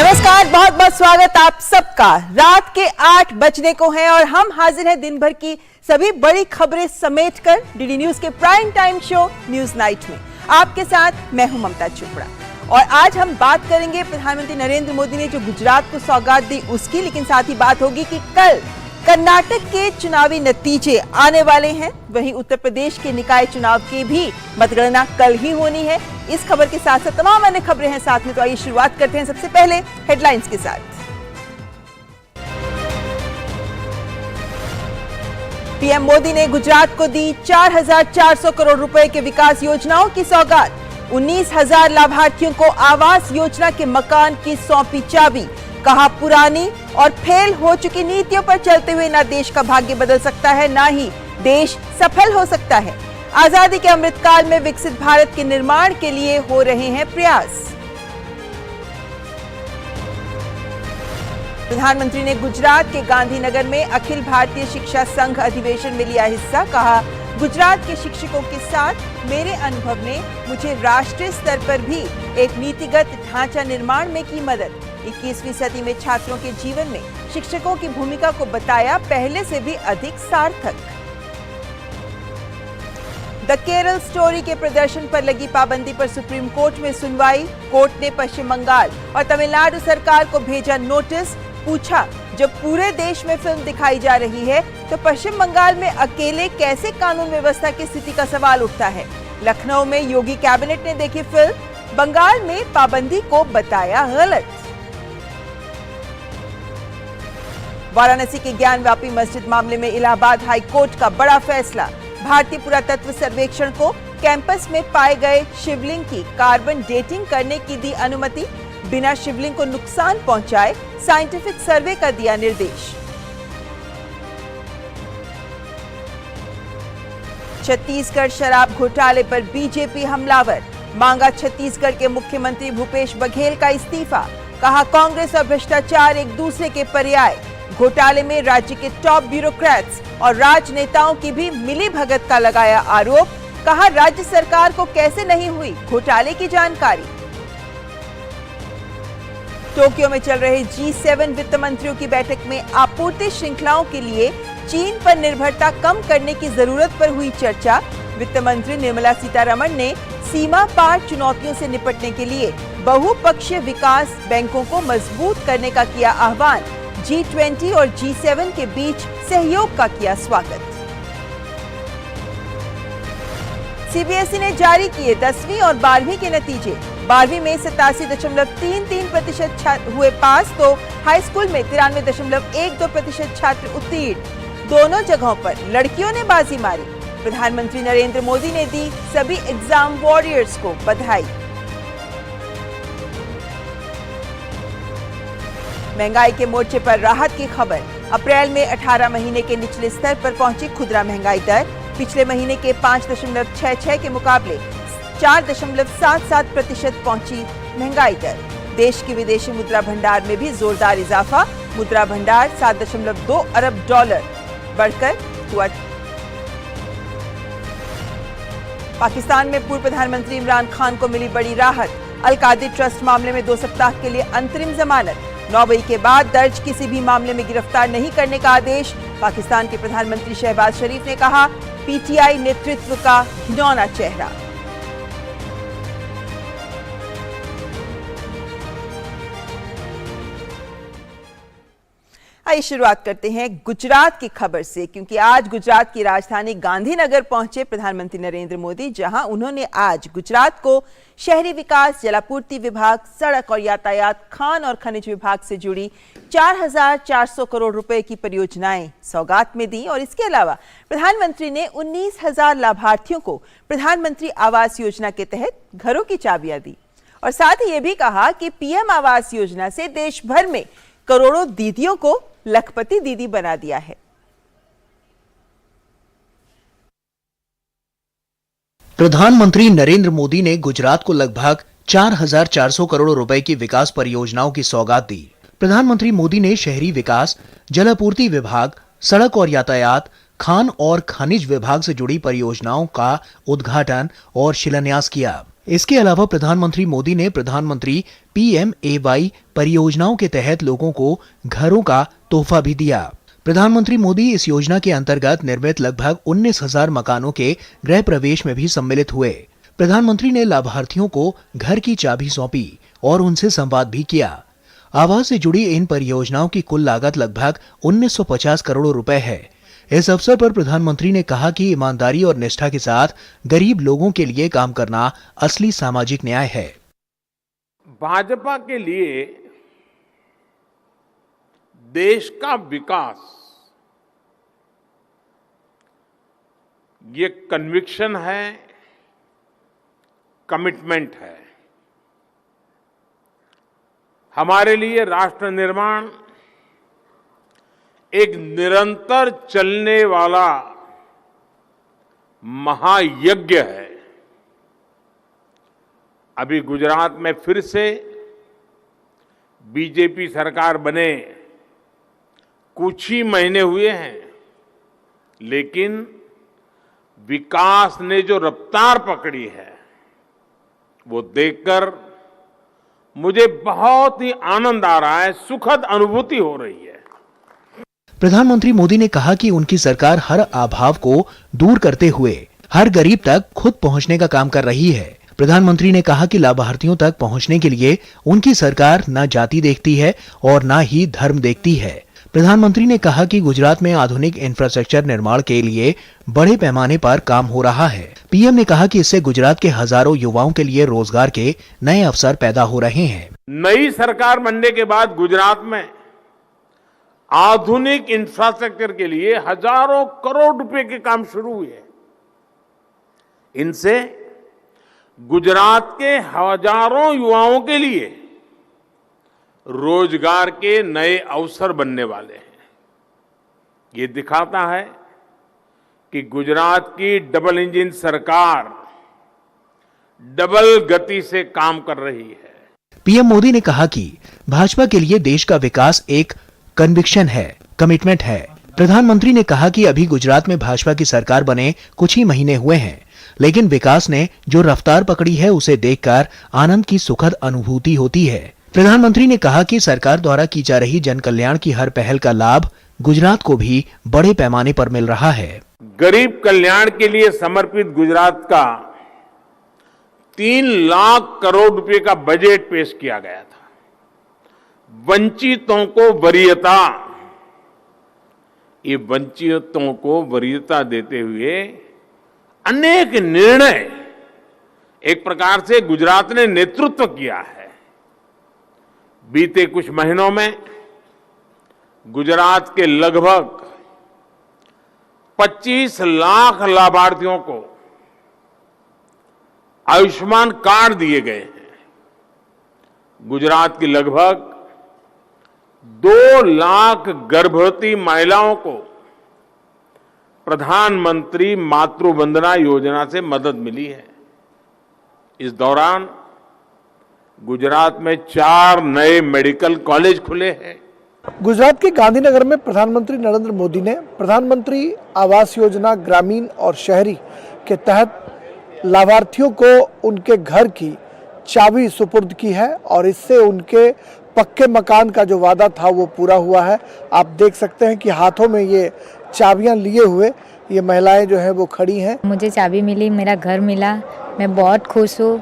नमस्कार, बहुत बहुत स्वागत आप सबका। रात के 8 बजने को हैं और हम हाजिर हैं दिन भर की सभी बड़ी खबरें समेटकर डीडी न्यूज के prime time show news night में। आपके साथ मैं हूं ममता चोपड़ा और आज हम बात करेंगे प्रधानमंत्री नरेंद्र मोदी ने जो गुजरात को सौगात दी उसकी, लेकिन साथ ही बात होगी कि कल कर्नाटक के चुनावी नतीजे आने वाले हैं, वहीं उत्तर प्रदेश के निकाय चुनाव की भी मतगणना कल ही होनी है। इस खबर के साथ साथ तमाम अन्य खबरें हैं साथ में, तो आइए शुरुआत करते हैं सबसे पहले हेडलाइंस के साथ। पीएम मोदी ने गुजरात को दी 4,400 करोड़ रुपए के विकास योजनाओं की सौगात। 19,000 लाभार्थियों को आवास योजना के मकान की सौंपी चाबी। कहा, पुरानी और फेल हो चुकी नीतियों पर चलते हुए ना देश का भाग्य बदल सकता है, ना ही देश सफल हो सकता है। आजादी के अमृतकाल में विकसित भारत के निर्माण के लिए हो रहे हैं प्रयास। प्रधानमंत्री ने गुजरात के गांधीनगर में अखिल भारतीय शिक्षा संघ अधिवेशन में लिया हिस्सा। कहा, गुजरात के शिक्षकों के साथ मेरे अनुभव ने मुझे राष्ट्रीय स्तर पर भी एक नीतिगत ढांचा निर्माण में की मदद। 21वीं सदी में छात्रों के जीवन में शिक्षकों की भूमिका को बताया पहले से भी अधिक सार्थक। द केरल स्टोरी के प्रदर्शन पर लगी पाबंदी पर सुप्रीम कोर्ट में सुनवाई। कोर्ट ने पश्चिम बंगाल और तमिलनाडु सरकार को भेजा नोटिस। पूछा, जब पूरे देश में फिल्म दिखाई जा रही है तो पश्चिम बंगाल में अकेले कैसे कानून व्यवस्था की स्थिति का सवाल उठता है। लखनऊ में योगी कैबिनेट ने देखी फिल्म, बंगाल में पाबंदी को बताया गलत। वाराणसी के ज्ञानव्यापी मस्जिद मामले में इलाहाबाद हाई कोर्ट का बड़ा फैसला। भारतीय पुरातत्व सर्वेक्षण को कैंपस में पाए गए शिवलिंग की कार्बन डेटिंग करने की दी अनुमति। बिना शिवलिंग को नुकसान पहुंचाए साइंटिफिक सर्वे का दिया निर्देश। छत्तीसगढ़ शराब घोटाले पर बीजेपी हमलावर। मांगा छत्तीसगढ़ के मुख्यमंत्री भूपेश बघेल का इस्तीफा। कहा, कांग्रेस और भ्रष्टाचार एक दूसरे के पर्याय। घोटाले में राज्य के टॉप ब्यूरोक्रेट्स और राजनेताओं की भी मिली भगत का लगाया आरोप। कहा, राज्य सरकार को कैसे नहीं हुई घोटाले की जानकारी। टोक्यो में चल रहे G7 वित्त मंत्रियों की बैठक में आपूर्ति श्रृंखलाओं के लिए चीन पर निर्भरता कम करने की जरूरत पर हुई चर्चा। वित्त मंत्री निर्मला सीतारमण ने सीमा पार चुनौतियों से निपटने के लिए बहुपक्षीय विकास बैंकों को मजबूत करने का किया आह्वान। G20 और G7 के बीच सहयोग का किया स्वागत। सीबीएसई ने जारी किए 10वीं और 12वीं के नतीजे। 12वीं में 87.33% हुए पास, तो हाई स्कूल में 93.12% छात्र उत्तीर्ण। दोनों जगहों पर लड़कियों ने बाजी मारी। प्रधानमंत्री नरेंद्र मोदी ने दी सभी एग्जाम वॉरियर्स को बधाई। महंगाई के मोर्चे पर राहत की खबर। अप्रैल में 18 महीने के निचले स्तर पर पहुंची खुदरा महंगाई दर। पिछले महीने के 5.66 के मुकाबले 4.77% पहुंची महंगाई दर। देश की विदेशी मुद्रा भंडार में भी जोरदार इजाफा। मुद्रा भंडार $7.2 अरब बढ़कर हुआ। पाकिस्तान में पूर्व प्रधानमंत्री इमरान खान को मिली बड़ी राहत। अल कादिर ट्रस्ट मामले में 2 सप्ताह के लिए अंतरिम जमानत। 9 मई के बाद दर्ज किसी भी मामले में गिरफ्तार नहीं करने का आदेश। पाकिस्तान के प्रधानमंत्री शहबाज शरीफ ने कहा, पीटीआई नेतृत्व का घिनौना चेहरा। आइए शुरुआत करते हैं गुजरात की खबर से, क्योंकि आज गुजरात की राजधानी गांधीनगर पहुंचे प्रधानमंत्री नरेंद्र मोदी, जहां उन्होंने आज गुजरात को शहरी विकास, जलापूर्ति विभाग, सड़क और यातायात, खान और खनिज विभाग से जुड़ी 4,400 करोड़ रुपए की परियोजनाएं सौगात में दी। और इसके अलावा प्रधानमंत्री ने 19,000 लाभार्थियों को प्रधानमंत्री आवास योजना के तहत घरों की चाबियां दी। और साथ ही ये भी कहा कि पीएम आवास योजना से देश भर में करोड़ों दीदियों को लखपति दीदी बना दिया है। प्रधानमंत्री नरेंद्र मोदी ने गुजरात को लगभग 4,400 करोड़ रुपए की विकास परियोजनाओं की सौगात दी। प्रधानमंत्री मोदी ने शहरी विकास, जलापूर्ति विभाग, सड़क और यातायात, खान और खनिज विभाग से जुड़ी परियोजनाओं का उद्घाटन और शिलान्यास किया। इसके अलावा प्रधानमंत्री मोदी ने प्रधानमंत्री PMAY परियोजनाओं के तहत लोगों को घरों का तोहफा भी दिया। प्रधानमंत्री मोदी इस योजना के अंतर्गत निर्मित लगभग 19,000 मकानों के गृह प्रवेश में भी सम्मिलित हुए। प्रधानमंत्री ने लाभार्थियों को घर की चाबी सौंपी और उनसे संवाद भी किया। आवास से जुड़ी इन परियोजनाओं की कुल लागत लगभग 1950 करोड़ रुपए है। इस अवसर पर प्रधानमंत्री ने कहा कि ईमानदारी और निष्ठा के साथ गरीब लोगों के लिए काम करना असली सामाजिक न्याय है। भाजपा के लिए देश का विकास ये कन्विक्शन है, कमिटमेंट है। हमारे लिए राष्ट्र निर्माण एक निरंतर चलने वाला महायज्ञ है। अभी गुजरात में फिर से बीजेपी सरकार बने कुछ ही महीने हुए हैं, लेकिन विकास ने जो रफ्तार पकड़ी है वो देखकर मुझे बहुत ही आनंद आ रहा है, सुखद अनुभूति हो रही है। प्रधानमंत्री मोदी ने कहा कि उनकी सरकार हर अभाव को दूर करते हुए हर गरीब तक खुद पहुंचने का काम कर रही है। प्रधानमंत्री ने कहा कि लाभार्थियों तक पहुंचने के लिए उनकी सरकार न जाति देखती है और न ही धर्म देखती है। प्रधानमंत्री ने कहा कि गुजरात में आधुनिक इंफ्रास्ट्रक्चर निर्माण के लिए बड़े पैमाने पर काम हो रहा है। पीएम ने कहा कि इससे गुजरात के हजारों युवाओं के लिए रोजगार के नए अवसर पैदा हो रहे हैं। नई सरकार बनने के बाद गुजरात में आधुनिक इंफ्रास्ट्रक्चर के लिए हजारों करोड़ रुपए के काम शुरू हुए। इनसे गुजरात के हजारों युवाओं के लिए रोजगार के नए अवसर बनने वाले हैं। ये दिखाता है कि गुजरात की डबल इंजन सरकार डबल गति से काम कर रही है। पीएम मोदी ने कहा कि भाजपा के लिए देश का विकास एक कन्विक्शन है, कमिटमेंट है। प्रधानमंत्री ने कहा कि अभी गुजरात में भाजपा की सरकार बने कुछ ही महीने हुए हैं, लेकिन विकास ने जो रफ्तार पकड़ी है उसे देखकर आनंद की सुखद अनुभूति होती है। प्रधानमंत्री ने कहा कि सरकार द्वारा की जा रही जन कल्याण की हर पहल का लाभ गुजरात को भी बड़े पैमाने पर मिल रहा है। गरीब कल्याण के लिए समर्पित गुजरात का 3 लाख करोड़ रुपए का बजट पेश किया गया था। वंचितों को वरीयता, ये वंचितों को वरीयता देते हुए अनेक निर्णय एक प्रकार से गुजरात ने नेतृत्व किया है। बीते कुछ महीनों में गुजरात के लगभग 25 लाख लाभार्थियों को आयुष्मान कार्ड दिए गए हैं। गुजरात की लगभग 2 लाख गर्भवती महिलाओं को प्रधानमंत्री मातृ वंदना योजना से मदद मिली है। इस दौरान गुजरात में 4 नए मेडिकल कॉलेज खुले हैं। गुजरात के गांधीनगर में प्रधानमंत्री नरेंद्र मोदी ने प्रधानमंत्री आवास योजना ग्रामीण और शहरी के तहत लाभार्थियों को उनके घर की चाबी सुपुर्द की है और इससे उनके पक्के मकान का जो वादा था वो पूरा हुआ है। आप देख सकते हैं कि हाथों में ये चाबियां लिए हुए ये महिलाएं जो है वो खड़ी हैं। मुझे चाबी मिली, मेरा घर मिला, मैं बहुत खुश हूँ।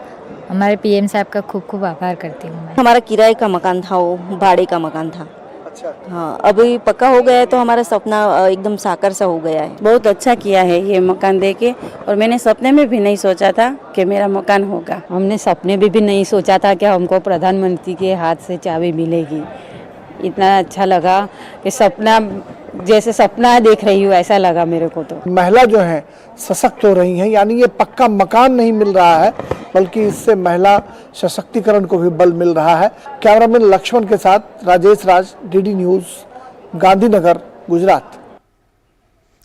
हमारे पीएम साहब का खूब खूब आभार करती हूँ। हमारा किराए का मकान था, वो भाड़े का मकान था। अच्छा। हाँ, अभी पक्का हो गया है तो हमारा सपना एकदम साकार सा हो गया है। बहुत अच्छा किया है ये मकान देके, और मैंने सपने में भी नहीं सोचा था कि मेरा मकान होगा। हमने सपने में भी नहीं सोचा था कि हमको प्रधानमंत्री के हाथ से चाबी मिलेगी। इतना अच्छा लगा कि सपना जैसे सपना देख रही हूँ ऐसा लगा मेरे को। तो महिला जो है सशक्त हो रही हैं, यानी ये पक्का मकान नहीं मिल रहा है बल्कि इससे महिला सशक्तिकरण को भी बल मिल रहा है। कैमरामैन लक्ष्मण के साथ राजेश राज, डीडी न्यूज, गांधीनगर, गुजरात।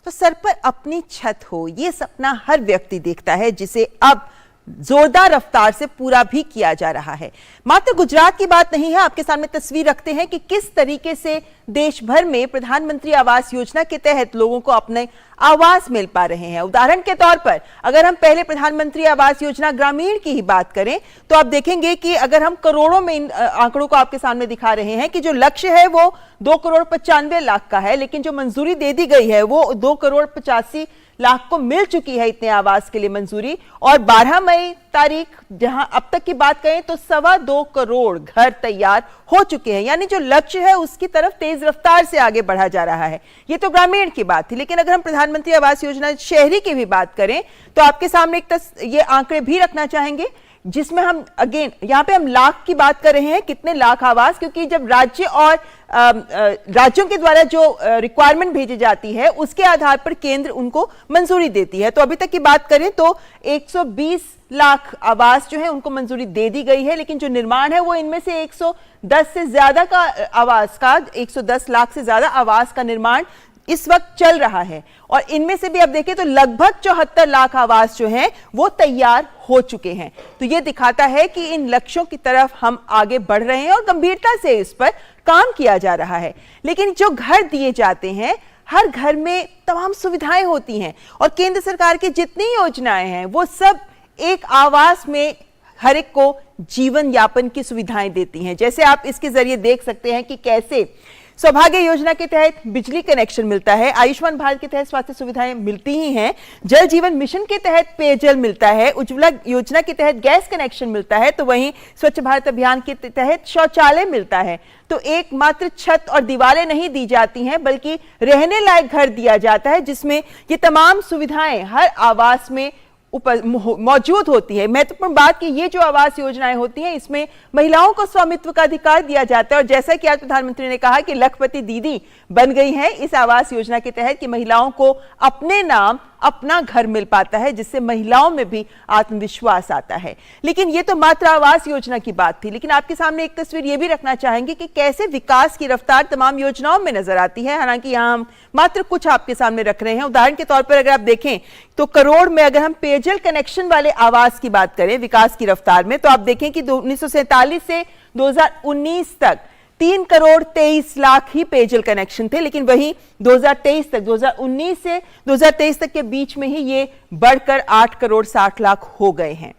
तो सर पर अपनी छत हो, ये सपना हर व्यक्ति देखता है जिसे अब जोरदार रफ्तार से पूरा भी किया जा रहा है। मात्र गुजरात की बात नहीं है, आपके सामने तस्वीर रखते हैं कि किस तरीके से देश भर में प्रधानमंत्री आवास योजना के तहत लोगों को अपने आवास मिल पा रहे हैं। उदाहरण के तौर पर अगर हम पहले प्रधानमंत्री आवास योजना ग्रामीण की ही बात करें तो आप देखेंगे कि अगर हम करोड़ों में इन आंकड़ों को आपके सामने दिखा रहे हैं कि जो लक्ष्य है वो 2,95,00,000 का है, लेकिन जो मंजूरी दे दी गई है वो 2,85,00,000 को मिल चुकी है इतने आवास के लिए मंजूरी। और 12 मई तारीख जहां अब तक की बात करें तो 2.25 करोड़ घर तैयार हो चुके हैं, यानी जो लक्ष्य है उसकी तरफ तेज रफ्तार से आगे बढ़ा जा रहा है। ये तो ग्रामीण की बात थी, लेकिन अगर हम प्रधानमंत्री आवास योजना शहरी की भी बात करें तो आपके सामने ये आंकड़े भी रखना चाहेंगे जिसमें हम अगेन यहाँ पे हम लाख की बात कर रहे हैं, कितने लाख आवास, क्योंकि जब राज्य और राज्यों के द्वारा जो रिक्वायरमेंट भेजी जाती है उसके आधार पर केंद्र उनको मंजूरी देती है। तो अभी तक की बात करें तो 120 लाख आवास जो है उनको मंजूरी दे दी गई है, लेकिन जो निर्माण है वो इनमें से 110 से ज्यादा का आवास का 110 लाख से ज्यादा आवास का निर्माण इस वक्त चल रहा है। और इनमें से भी अब देखें तो लगभग 74 लाख आवास जो हैं वो तैयार हो चुके हैं। तो ये दिखाता है कि इन लक्ष्यों की तरफ हम आगे बढ़ रहे हैं और गंभीरता से इस पर काम किया जा रहा है। लेकिन जो घर दिए जाते हैं, हर घर में तमाम सुविधाएं होती हैं और केंद्र सरकार की जितनी योजनाएं हैं वो सब एक आवास में हर एक को जीवन यापन की सुविधाएं देती हैं। जैसे आप इसके जरिए देख सकते हैं कि कैसे सौभाग्य योजना के तहत बिजली कनेक्शन मिलता है, आयुष्मान भारत के तहत स्वास्थ्य सुविधाएं मिलती ही हैं, जल जीवन मिशन के तहत पेयजल मिलता है, उज्ज्वला योजना के तहत गैस कनेक्शन मिलता है, तो वहीं स्वच्छ भारत अभियान के तहत शौचालय मिलता है। तो एक मात्र छत और दीवारें नहीं दी जाती हैं बल्कि रहने लायक घर दिया जाता है जिसमें ये तमाम सुविधाएं हर आवास में मौजूद होती है। महत्वपूर्ण बात कि ये जो आवास योजनाएं होती हैं इसमें महिलाओं को स्वामित्व का अधिकार दिया जाता है और जैसा कि आज प्रधानमंत्री ने कहा कि लखपति दीदी बन गई है इस आवास योजना के तहत कि महिलाओं को अपने नाम अपना घर मिल पाता है, जिससे महिलाओं में भी आत्मविश्वास आता है। लेकिन ये तो मात्र आवास योजना की बात थी, लेकिन आपके सामने एक तस्वीर ये भी रखना चाहेंगे कि कैसे विकास की रफ्तार तमाम योजनाओं में नजर आती है। हालांकि यहाँ हम मात्र कुछ आपके सामने रख रहे हैं। उदाहरण के तौर पर अगर आप देखें तो करोड़ में अगर हम पेयजल कनेक्शन वाले आवास की बात करें विकास की रफ्तार में, तो आप देखें कि 1947 से 2019 तक 3,23,00,000 ही पेयजल कनेक्शन थे, लेकिन वहीं 2023 तक 2019 से 2023 तक के बीच में ही ये बढ़कर 8,60,00,000 हो गए हैं।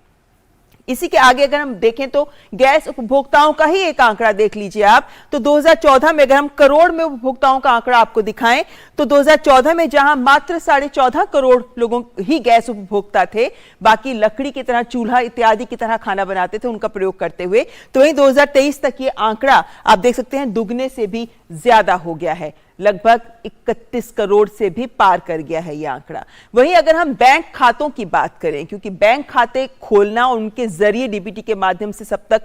इसी के आगे अगर हम देखें तो गैस उपभोक्ताओं का ही एक आंकड़ा देख लीजिए आप, तो 2014 में अगर हम करोड़ में उपभोक्ताओं का आंकड़ा आपको दिखाएं तो 2014 में जहां मात्र 14.5 करोड़ लोगों ही गैस उपभोक्ता थे, बाकी लकड़ी की तरह चूल्हा इत्यादि की तरह खाना बनाते थे उनका प्रयोग करते हुए, तो वहीं 2023 तक ये आंकड़ा आप देख सकते हैं दुगने से भी ज्यादा हो गया है, लगभग 31 करोड़ से भी पार कर गया है ये आंकड़ा। वहीं अगर हम बैंक खातों की बात करें, क्योंकि बैंक खाते खोलना और उनके जरिए डीबीटी के माध्यम से सब तक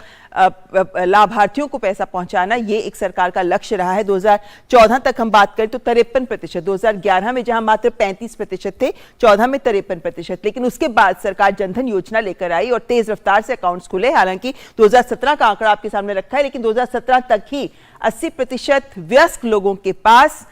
लाभार्थियों को पैसा पहुंचाना ये एक सरकार का लक्ष्य रहा है। 2014 तक हम बात करें तो 53%, 2011 में जहां मात्र 35% थे, 14 में 53%, लेकिन उसके बाद सरकार जनधन योजना लेकर आई और तेज रफ्तार से अकाउंट्स खुले। हालांकि 2017 का आंकड़ा आपके सामने रखा है, लेकिन 2017 तक ही 80% वयस्क लोगों के पास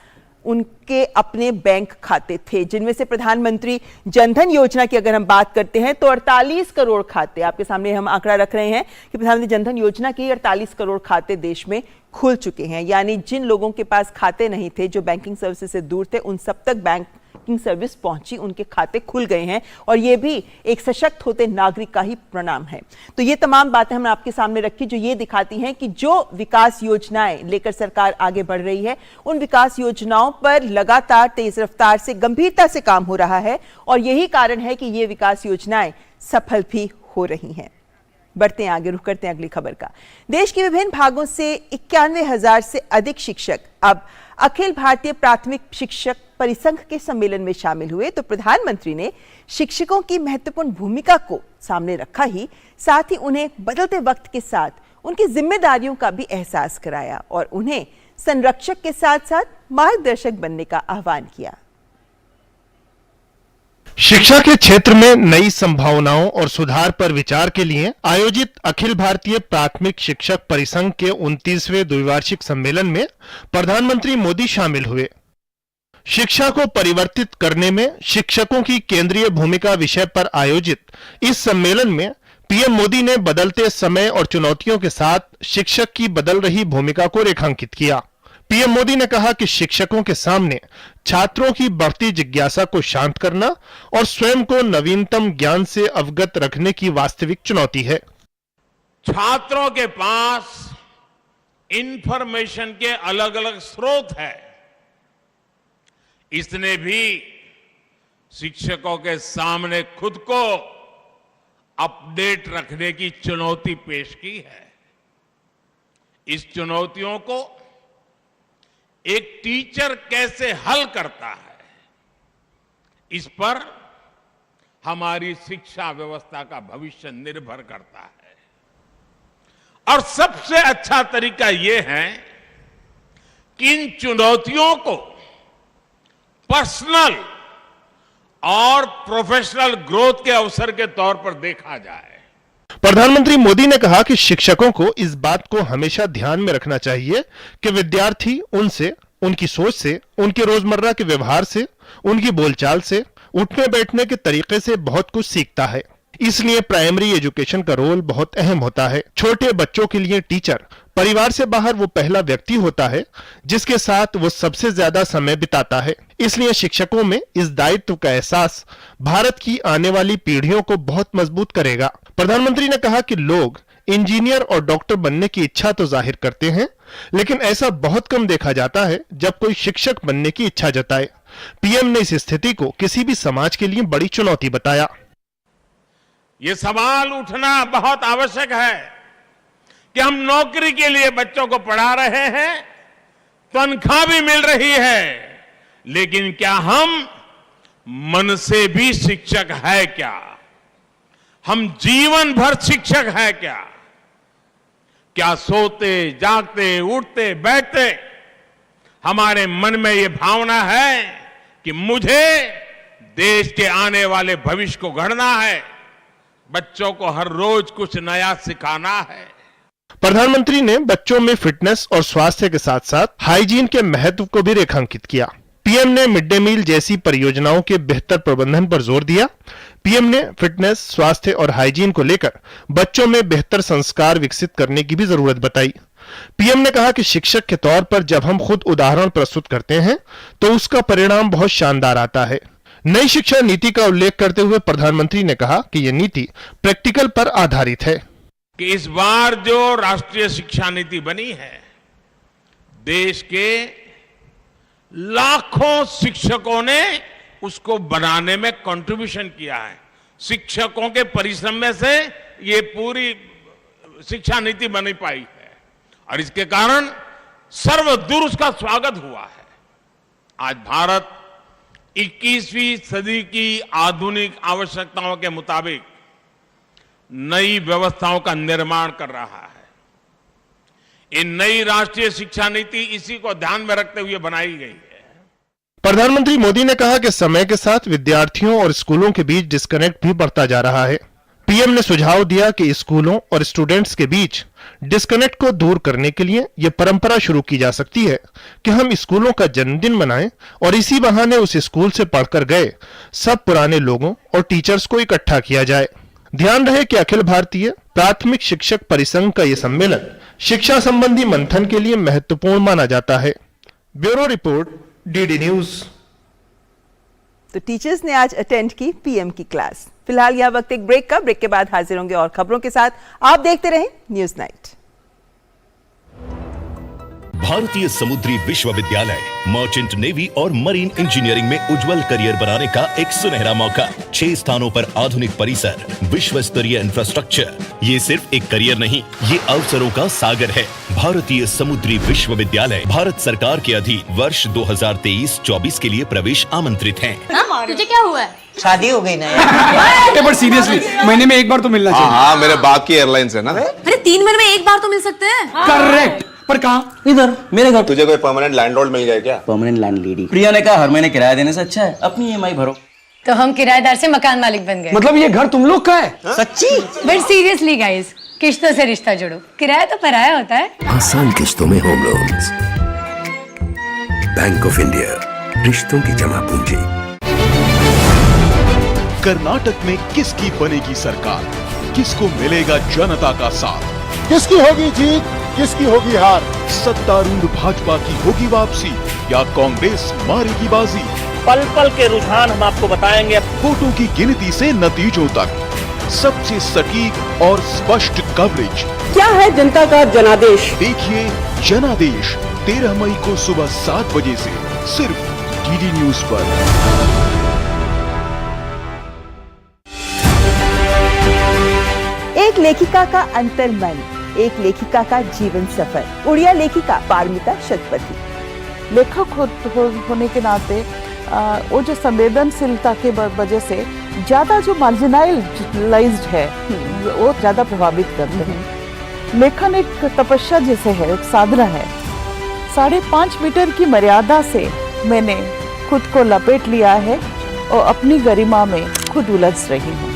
उनके अपने बैंक खाते थे, जिनमें से प्रधानमंत्री जनधन योजना की अगर हम बात करते हैं तो 48 करोड़ खाते आपके सामने हम आंकड़ा रख रहे हैं कि प्रधानमंत्री जनधन योजना के 48 करोड़ खाते देश में खुल चुके हैं। यानी जिन लोगों के पास खाते नहीं थे, जो बैंकिंग सर्विसेज से दूर थे, उन सब तक बैंकिंग सर्विस पहुंची, उनके खाते खुल गए हैं और ये भी एक सशक्त होते नागरिक का ही परिणाम है। तो ये तमाम बातें हमने आपके सामने रखी जो ये दिखाती हैं कि जो विकास योजनाएं लेकर सरकार आगे बढ़ रही है, उन विकास योजनाओं पर लगातार तेज रफ्तार से गंभीरता से काम हो रहा है और यही कारण है कि ये विकास योजनाएं सफल भी हो रही हैं। बढ़ते हैं आगे, रुख करते हैं अगली खबर का। देश के विभिन्न भागों से 91,000 से अधिक शिक्षक अब अखिल भारतीय प्राथमिक शिक्षक परिसंघ के सम्मेलन में शामिल हुए। तो प्रधानमंत्री ने शिक्षकों की महत्वपूर्ण भूमिका को सामने रखा ही साथ ही उन्हें बदलते वक्त के साथ उनकी जिम्मेदारियों का भी एहसास कराया और उन्हें संरक्षक के साथ साथ मार्गदर्शक बनने का आह्वान किया। शिक्षा के क्षेत्र में नई संभावनाओं और सुधार पर विचार के लिए आयोजित अखिल भारतीय प्राथमिक शिक्षक परिसंघ के 29वें द्विवार्षिक सम्मेलन में प्रधानमंत्री मोदी शामिल हुए। शिक्षा को परिवर्तित करने में शिक्षकों की केंद्रीय भूमिका विषय पर आयोजित इस सम्मेलन में पीएम मोदी ने बदलते समय और चुनौतियों के साथ शिक्षक की बदल रही भूमिका को रेखांकित किया। पीएम मोदी ने कहा कि शिक्षकों के सामने छात्रों की बढ़ती जिज्ञासा को शांत करना और स्वयं को नवीनतम ज्ञान से अवगत रखने की वास्तविक चुनौती है। छात्रों के पास इंफॉर्मेशन के अलग अलग स्रोत है, इसने भी शिक्षकों के सामने खुद को अपडेट रखने की चुनौती पेश की है। इस चुनौतियों को एक टीचर कैसे हल करता है, इस पर हमारी शिक्षा व्यवस्था का भविष्य निर्भर करता है। और सबसे अच्छा तरीका यह है कि इन चुनौतियों को पर्सनल और प्रोफेशनल ग्रोथ के अवसर के तौर पर देखा जाए। प्रधानमंत्री मोदी ने कहा कि शिक्षकों को इस बात को हमेशा ध्यान में रखना चाहिए कि विद्यार्थी उनसे, उनकी सोच से, उनके रोजमर्रा के व्यवहार से, उनकी बोलचाल से, उठने बैठने के तरीके से बहुत कुछ सीखता है। इसलिए प्राइमरी एजुकेशन का रोल बहुत अहम होता है। छोटे बच्चों के लिए टीचर परिवार से बाहर वो पहला व्यक्ति होता है जिसके साथ वो सबसे ज्यादा समय बिताता है। इसलिए शिक्षकों में इस दायित्व का एहसास भारत की आने वाली पीढ़ियों को बहुत मजबूत करेगा। प्रधानमंत्री ने कहा कि लोग इंजीनियर और डॉक्टर बनने की इच्छा तो जाहिर करते हैं, लेकिन ऐसा बहुत कम देखा जाता है जब कोई शिक्षक बनने की इच्छा जताए। पीएम ने इस स्थिति को किसी भी समाज के लिए बड़ी चुनौती बताया। ये सवाल उठना बहुत आवश्यक है कि हम नौकरी के लिए बच्चों को पढ़ा रहे हैं, तनख्वाह भी मिल रही है, लेकिन क्या हम मन से भी शिक्षक है क्या? हम जीवन भर शिक्षक है क्या? क्या सोते जागते उठते बैठते हमारे मन में ये भावना है कि मुझे देश के आने वाले भविष्य को गढ़ना है, बच्चों को हर रोज कुछ नया सिखाना है। प्रधानमंत्री ने बच्चों में फिटनेस और स्वास्थ्य के साथ साथ हाइजीन के महत्व को भी रेखांकित किया। पीएम ने मिड डे मील जैसी परियोजनाओं के बेहतर प्रबंधन पर जोर दिया। पीएम ने फिटनेस, स्वास्थ्य और हाइजीन को लेकर बच्चों में बेहतर संस्कार विकसित करने की भी जरूरत बताई। पीएम ने कहा कि शिक्षक के तौर पर जब हम खुद उदाहरण प्रस्तुत करते हैं तो उसका परिणाम बहुत शानदार आता है। नई शिक्षा नीति का उल्लेख करते हुए प्रधानमंत्री ने कहा कि यह नीति प्रैक्टिकल पर आधारित है कि इस बार जो राष्ट्रीय शिक्षा नीति बनी है, देश के लाखों शिक्षकों ने उसको बनाने में कंट्रीब्यूशन किया है। शिक्षकों के परिश्रम में से ये पूरी शिक्षा नीति बन पाई है और इसके कारण सर्वदूर उसका स्वागत हुआ है। आज भारत 21वीं सदी की आधुनिक आवश्यकताओं के मुताबिक नई व्यवस्थाओं का निर्माण कर रहा है। ये नई राष्ट्रीय शिक्षा नीति इसी को ध्यान में रखते हुए बनाई गई है। प्रधानमंत्री मोदी ने कहा कि समय के साथ विद्यार्थियों और स्कूलों के बीच डिस्कनेक्ट भी बढ़ता जा रहा है। पीएम ने सुझाव दिया कि स्कूलों और स्टूडेंट्स के बीच डिस्कनेक्ट को दूर करने के लिए यह परंपरा शुरू की जा सकती है कि हम स्कूलों का जन्मदिन मनाएं और इसी बहाने उस स्कूल से पढ़कर गए सब पुराने लोगों और टीचर्स को इकट्ठा किया जाए। ध्यान रहे कि अखिल भारतीय प्राथमिक शिक्षक परिसंघ का यह सम्मेलन शिक्षा संबंधी मंथन के लिए महत्वपूर्ण माना जाता है। Bureau report, DD news. तो टीचर्स ने आज अटेंड की पीएम की क्लास। फिलहाल यह वक्त एक ब्रेक का। ब्रेक के बाद हाजिर होंगे और खबरों के साथ। आप देखते रहें न्यूज नाइट। भारतीय समुद्री विश्वविद्यालय मर्चेंट नेवी और मरीन इंजीनियरिंग में उज्जवल करियर बनाने का एक सुनहरा मौका। 6 स्थानों पर आधुनिक परिसर, विश्व स्तरीय इंफ्रास्ट्रक्चर। ये सिर्फ एक करियर नहीं, ये अवसरों का सागर है। भारतीय समुद्री विश्वविद्यालय भारत सरकार के अधीन वर्ष 2023-24 के लिए प्रवेश आमंत्रित है। तुझे क्या हुआ है? शादी हो गई ना यार। पर सीरियसली महीने में एक बार तो मिलना चाहिए। हाँ, मेरे बाप की एयरलाइंस है ना। अरे 3 महीने में एक बार तो मिल सकते हैं। करेक्ट, पर कहाँ? इधर मेरे घर। तुझे कोई परमानेंट लैंडलॉर्ड मिल गया क्या? Permanent landlady. प्रिया ने कहा हर महीने किराया देने से अच्छा है अपनी ईएमआई भरो। तो हम किराएदार से मकान मालिक बन गए। मतलब ये घर तुम लोग का है? सच्ची? बट सीरियसली गाइस, किश्तों से रिश्ता जोड़ो, किराया तो पराया होता है। आसान किश्तों में home loans, bank of India. रिश्तों की जमा पूंजी। कर्नाटक में किसकी बनेगी सरकार, किसको मिलेगा जनता का साथ, किसकी होगी जीत, किसकी होगी हार? सत्तारूढ़ भाजपा की होगी वापसी या कांग्रेस मारेगी बाजी? पल पल के रुझान हम आपको बताएंगे। वोटों की गिनती से नतीजों तक सबसे सटीक और स्पष्ट कवरेज। क्या है जनता का जनादेश? देखिए जनादेश 13 मई को सुबह 7 बजे से सिर्फ डीडी न्यूज पर। एक लेखिका का अंतर्मन, एक लेखिका का जीवन सफर। उड़िया लेखिका पारमिता शतपथी। लेखक होने के नाते वो जो संवेदनशीलता के वजह से ज़्यादा जो मार्जिनाइज्ड है वो ज़्यादा प्रभावित करते हैं। लेखन एक तपस्या जैसे है, एक साधना है। 5.5 मीटर की मर्यादा से मैंने खुद को लपेट लिया है और अपनी गरिमा में खुद उलझ रही हूँ।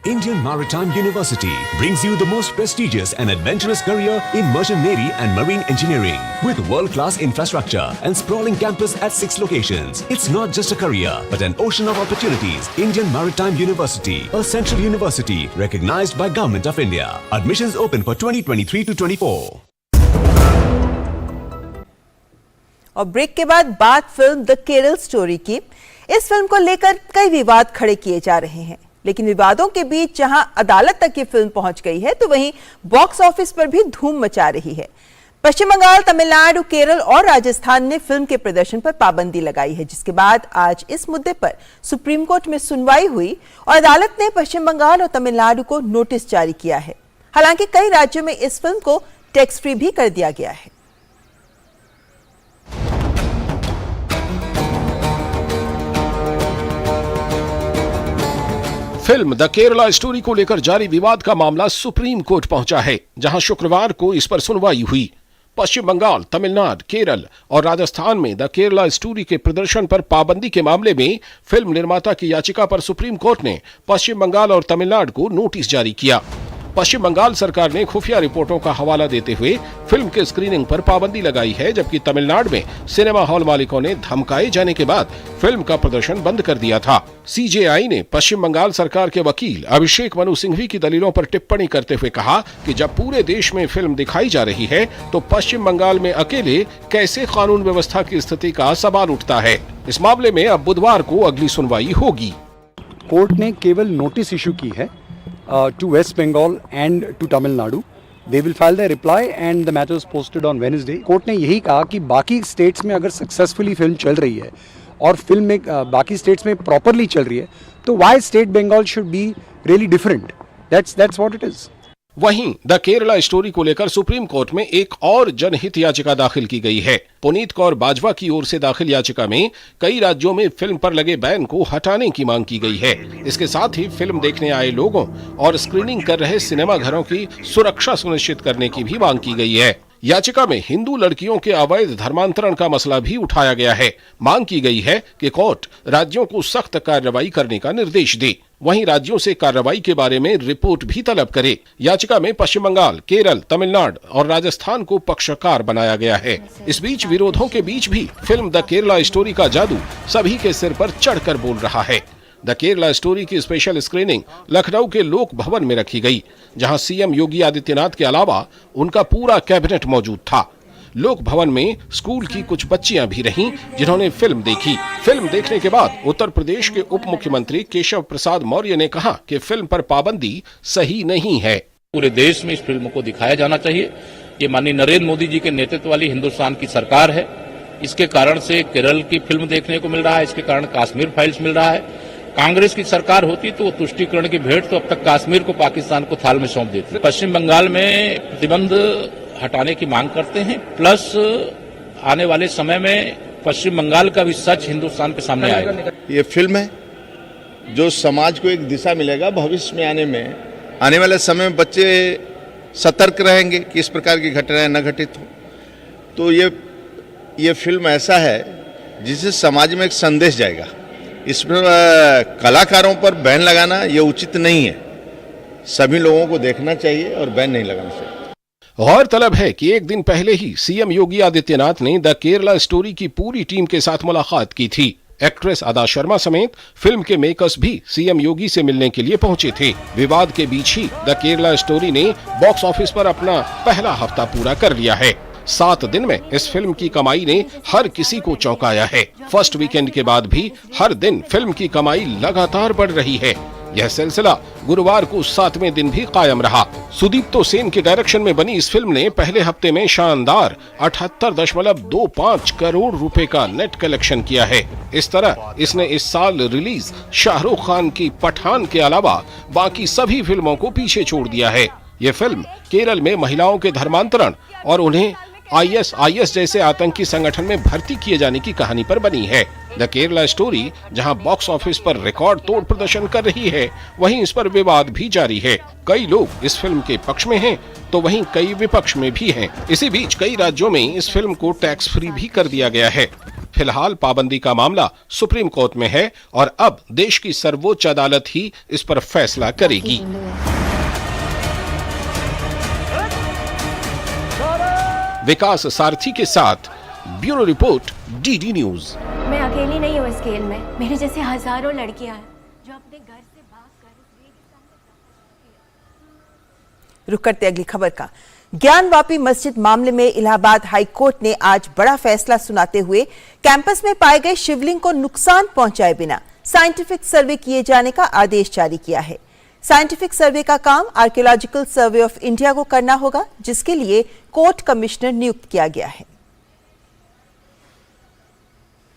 Indian Maritime University brings you the most prestigious and adventurous career in merchant navy and marine engineering with world-class infrastructure and sprawling campus at 6 locations. It's not just a career but an ocean of opportunities. Indian Maritime University, a central university recognized by Government of India. Admissions open for 2023 to 24. और break के बाद बात film the Kerala story की। इस film को लेकर कई विवाद खड़े किए जा रहे हैं, लेकिन विवादों के बीच जहां अदालत तक ये फिल्म पहुंच गई है, तो वहीं बॉक्स ऑफिस पर भी धूम मचा रही है। पश्चिम बंगाल, तमिलनाडु, केरल और राजस्थान ने फिल्म के प्रदर्शन पर पाबंदी लगाई है, जिसके बाद आज इस मुद्दे पर सुप्रीम कोर्ट में सुनवाई हुई और अदालत ने पश्चिम बंगाल और तमिलनाडु को नोटिस जारी किया है। हालांकि कई राज्यों में इस फिल्म को टैक्स फ्री भी कर दिया गया है। फिल्म द केरला स्टोरी को लेकर जारी विवाद का मामला सुप्रीम कोर्ट पहुंचा है, जहां शुक्रवार को इस पर सुनवाई हुई। पश्चिम बंगाल, तमिलनाडु, केरल और राजस्थान में द केरला स्टोरी के प्रदर्शन पर पाबंदी के मामले में फिल्म निर्माता की याचिका पर सुप्रीम कोर्ट ने पश्चिम बंगाल और तमिलनाडु को नोटिस जारी किया। पश्चिम बंगाल सरकार ने खुफिया रिपोर्टों का हवाला देते हुए फिल्म के स्क्रीनिंग पर पाबंदी लगाई है, जबकि तमिलनाडु में सिनेमा हॉल मालिकों ने धमकाए जाने के बाद फिल्म का प्रदर्शन बंद कर दिया था। सीजेआई ने पश्चिम बंगाल सरकार के वकील अभिषेक मनु सिंघवी की दलीलों पर टिप्पणी करते हुए कहा कि जब पूरे देश में फिल्म दिखाई जा रही है तो पश्चिम बंगाल में अकेले कैसे कानून व्यवस्था की स्थिति का सवाल उठता है। इस मामले में अब बुधवार को अगली सुनवाई होगी। कोर्ट ने केवल नोटिस इशू की है to West Bengal and to Tamil Nadu. They will file their reply and the matter is posted on Wednesday. Court ने यही कहा कि बाकी स्टेट्स में अगर सक्सेसफुली फिल्म चल रही है और फिल्म में बाकी स्टेट्स में प्रॉपरली चल रही है, तो why state Bengal should be really different? That's what it is. वहीं द केरला स्टोरी को लेकर सुप्रीम कोर्ट में एक और जनहित याचिका दाखिल की गई है। पुनीत कौर बाजवा की ओर से दाखिल याचिका में कई राज्यों में फिल्म पर लगे बैन को हटाने की मांग की गई है। इसके साथ ही फिल्म देखने आए लोगों और स्क्रीनिंग कर रहे सिनेमा घरों की सुरक्षा सुनिश्चित करने की भी मांग की गई है। याचिका में हिंदू लड़कियों के अवैध धर्मांतरण का मसला भी उठाया गया है। मांग की गई है कि कोर्ट राज्यों को सख्त कार्रवाई करने का निर्देश दे, वहीं राज्यों से कार्रवाई के बारे में रिपोर्ट भी तलब करे। याचिका में पश्चिम बंगाल, केरल, तमिलनाडु और राजस्थान को पक्षकार बनाया गया है। इस बीच विरोधों के बीच भी फिल्म द केरला स्टोरी का जादू सभी के सिर पर चढ़कर बोल रहा है। द केरला स्टोरी की स्पेशल स्क्रीनिंग लखनऊ के लोक भवन में रखी गई, जहां सीएम योगी आदित्यनाथ के अलावा उनका पूरा कैबिनेट मौजूद था। लोक भवन में स्कूल की कुछ बच्चियां भी रहीं, जिन्होंने फिल्म देखी। फिल्म देखने के बाद उत्तर प्रदेश के उप मुख्यमंत्री केशव प्रसाद मौर्य ने कहा कि फिल्म पर पाबंदी सही नहीं है। पूरे देश में इस फिल्म को दिखाया जाना चाहिए। ये माननीय नरेंद्र मोदी जी के नेतृत्व वाली हिंदुस्तान की सरकार है। इसके कारण से केरल की फिल्म देखने को मिल रहा है, इसके कारण कश्मीर फाइल्स मिल रहा है। कांग्रेस की सरकार होती तो तुष्टीकरण की भेंट तो अब तक कश्मीर को पाकिस्तान को थाल में सौंप देती। पश्चिम बंगाल में प्रतिबंध हटाने की मांग करते हैं, प्लस आने वाले समय में पश्चिम बंगाल का भी सच हिंदुस्तान के सामने आएगा। ये फिल्म है जो समाज को एक दिशा मिलेगा। भविष्य में आने वाले समय में बच्चे सतर्क रहेंगे कि इस प्रकार की घटनाएं न घटित हो। तो ये फिल्म ऐसा है जिससे समाज में एक संदेश जाएगा। इसमें कलाकारों पर बैन लगाना ये उचित नहीं है। सभी लोगों को देखना चाहिए और बैन नहीं लगाना चाहिए। गौरतलब है कि एक दिन पहले ही सीएम योगी आदित्यनाथ ने द केरला स्टोरी की पूरी टीम के साथ मुलाकात की थी। एक्ट्रेस अदा शर्मा समेत फिल्म के मेकर्स भी सीएम योगी से मिलने के लिए पहुंचे थे। विवाद के बीच ही द केरला स्टोरी ने बॉक्स ऑफिस पर अपना पहला हफ्ता पूरा कर लिया है। 7 दिन में इस फिल्म की कमाई ने हर किसी को चौंकाया है। फर्स्ट वीकेंड के बाद भी हर दिन फिल्म की कमाई लगातार बढ़ रही है। यह सिलसिला गुरुवार को 7वें दिन भी कायम रहा। सुदीप्तो सेन के डायरेक्शन में बनी इस फिल्म ने पहले हफ्ते में शानदार 78.25 करोड़ रुपए का नेट कलेक्शन किया है। इस तरह इसने इस साल रिलीज शाहरुख खान की पठान के अलावा बाकी सभी फिल्मों को पीछे छोड़ दिया है। ये फिल्म केरल में महिलाओं के धर्मांतरण और उन्हें ISIS जैसे आतंकी संगठन में भर्ती किए जाने की कहानी पर बनी है। द केरला स्टोरी जहां बॉक्स ऑफिस पर रिकॉर्ड तोड़ प्रदर्शन कर रही है, वहीं इस पर विवाद भी जारी है। कई लोग इस फिल्म के पक्ष में हैं, तो वहीं कई विपक्ष में भी हैं। इसी बीच कई राज्यों में इस फिल्म को टैक्स फ्री भी कर दिया गया है। फिलहाल पाबंदी का मामला सुप्रीम कोर्ट में है और अब देश की सर्वोच्च अदालत ही इस पर फैसला करेगी। विकास सारथी के साथ ब्यूरो रिपोर्ट DD न्यूज। मैं अकेली नहीं हूँ इस खेल में, मेरे जैसे हजारों लड़कियां हैं जो अपने घर से भागकर रुक करते अगली खबर का। ज्ञानवापी मस्जिद मामले में इलाहाबाद हाई कोर्ट ने आज बड़ा फैसला सुनाते हुए कैंपस में पाए गए शिवलिंग को नुकसान पहुंचाए बिना साइंटिफिक सर्वे किए जाने का आदेश जारी किया है। साइंटिफिक सर्वे का काम आर्कियोलॉजिकल सर्वे ऑफ इंडिया को करना होगा, जिसके लिए कोर्ट कमिश्नर नियुक्त किया गया है।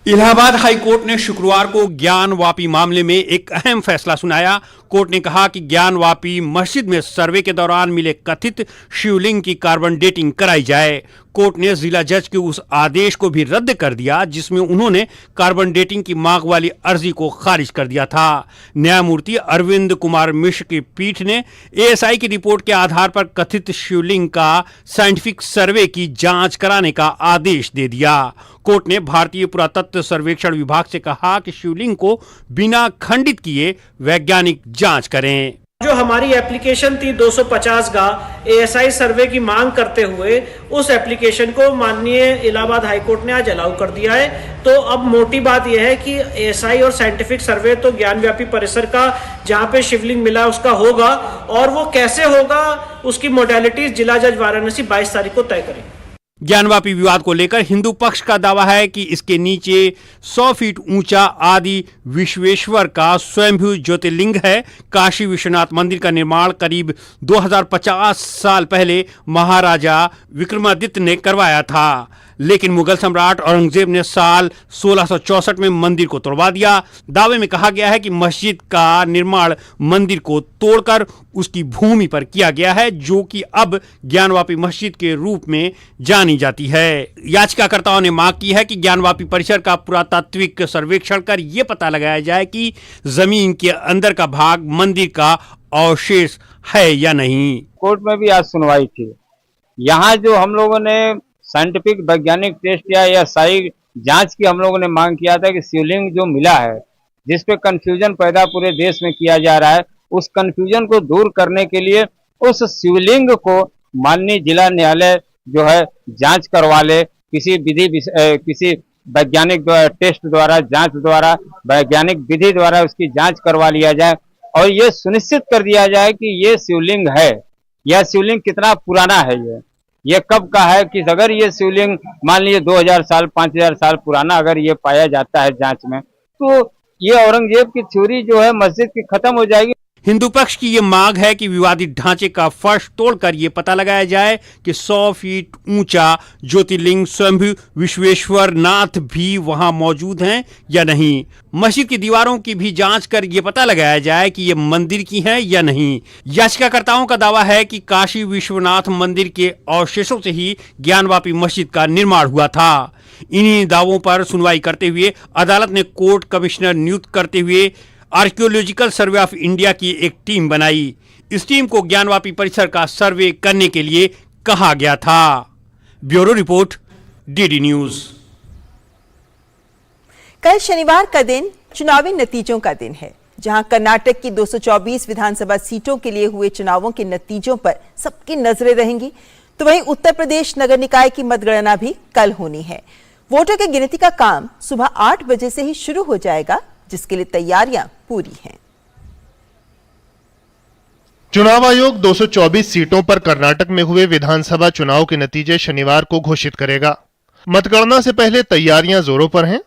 इलाहाबाद हाई कोर्ट ने शुक्रवार को ज्ञानवापी मामले में एक अहम फैसला सुनाया। कोर्ट ने कहा कि ज्ञानवापी मस्जिद में सर्वे के दौरान मिले कथित शिवलिंग की कार्बन डेटिंग कराई जाए। कोर्ट ने जिला जज के उस आदेश को भी रद्द कर दिया जिसमें उन्होंने कार्बन डेटिंग की मांग वाली अर्जी को खारिज कर दिया था। न्यायमूर्ति अरविंद कुमार मिश्र की पीठ ने ASI की रिपोर्ट के आधार पर कथित शिवलिंग का साइंटिफिक सर्वे की जांच कराने का आदेश दे दिया। कोर्ट ने भारतीय पुरातत्व सर्वेक्षण विभाग से कहा कि शिवलिंग को बिना खंडित किए वैज्ञानिक जांच करें। जो हमारी एप्लीकेशन थी 250 का ASI सर्वे की मांग करते हुए, उस एप्लीकेशन को माननीय इलाहाबाद हाईकोर्ट ने आज अलाउ कर दिया है। तो अब मोटी बात यह है कि ASI और साइंटिफिक सर्वे तो ज्ञानव्यापी परिसर का जहां पे शिवलिंग मिला उसका होगा, और वो कैसे होगा उसकी मोडेलिटीज जिला जज वाराणसी 22 तारीख को तय करेंगे। ज्ञानवापी विवाद को लेकर हिंदू पक्ष का दावा है कि इसके नीचे 100 फीट ऊंचा आदि विश्वेश्वर का स्वयंभू ज्योतिर्लिंग है। काशी विश्वनाथ मंदिर का निर्माण करीब 2050 साल पहले महाराजा विक्रमादित्य ने करवाया था, लेकिन मुगल सम्राट औरंगजेब ने साल 1664 में मंदिर को तोड़वा दिया। दावे में कहा गया है कि मस्जिद का निर्माण मंदिर को तोड़कर उसकी भूमि पर किया गया है, जो कि अब ज्ञानवापी मस्जिद के रूप में जानी जाती है। याचिकाकर्ताओं ने मांग की है कि ज्ञानवापी परिसर का पुरातात्विक सर्वेक्षण कर यह पता लगाया जाए कि जमीन के अंदर का भाग मंदिर का अवशेष है या नहीं। कोर्ट में भी आज सुनवाई थी। यहाँ जो हम लोगों ने साइंटिफिक वैज्ञानिक टेस्ट या सही जांच की हम लोगों ने मांग किया था कि शिवलिंग जो मिला है, जिसपे कंफ्यूजन पैदा पूरे देश में किया जा रहा है, उस कंफ्यूजन को दूर करने के लिए उस शिवलिंग को माननीय जिला न्यायालय जो है जांच करवा ले, किसी वैज्ञानिक टेस्ट द्वारा, जांच द्वारा, वैज्ञानिक विधि द्वारा उसकी जांच करवा लिया जाए और ये सुनिश्चित कर दिया जाए कि ये शिवलिंग है। यह शिवलिंग कितना पुराना है, ये कब का है। कि अगर ये शिवलिंग मान लीजिए 2000 साल 5000 साल पुराना अगर ये पाया जाता है जांच में, तो ये औरंगजेब की थ्योरी जो है मस्जिद की खत्म हो जाएगी। हिंदू पक्ष की ये मांग है कि विवादित ढांचे का फर्श तोड़कर ये पता लगाया जाए कि 100 फीट ऊंचा ज्योतिर्लिंग स्वयंभू विश्वेश्वर नाथ भी वहां मौजूद हैं या नहीं। मस्जिद की दीवारों की भी जांच कर ये पता लगाया जाए कि ये मंदिर की हैं या नहीं। याचिकाकर्ताओं का दावा है कि काशी विश्वनाथ मंदिर के अवशेषों से ही ज्ञानवापी मस्जिद का निर्माण हुआ था। इन्हीं दावों पर सुनवाई करते हुए अदालत ने कोर्ट कमिश्नर नियुक्त करते हुए आर्कियोलॉजिकल सर्वे ऑफ इंडिया की एक टीम बनाई। इस टीम को ज्ञानवापी परिसर का सर्वे करने के लिए कहा गया था। Bureau report DD news. कल शनिवार का दिन चुनावी नतीजों का दिन है, जहां कर्नाटक की 224 विधानसभा सीटों के लिए हुए चुनावों के नतीजों पर सबकी नजरें रहेंगी। तो वहीं उत्तर प्रदेश नगर निकाय की मतगणना भी कल होनी है। वोटों की गिनती का काम सुबह 8 बजे से ही शुरू हो जाएगा, जिसके लिए तैयारियां पूरी हैं। चुनाव आयोग 224 सीटों पर कर्नाटक में हुए विधानसभा चुनाव के नतीजे शनिवार को घोषित करेगा। मतगणना से पहले तैयारियां जोरों पर हैं।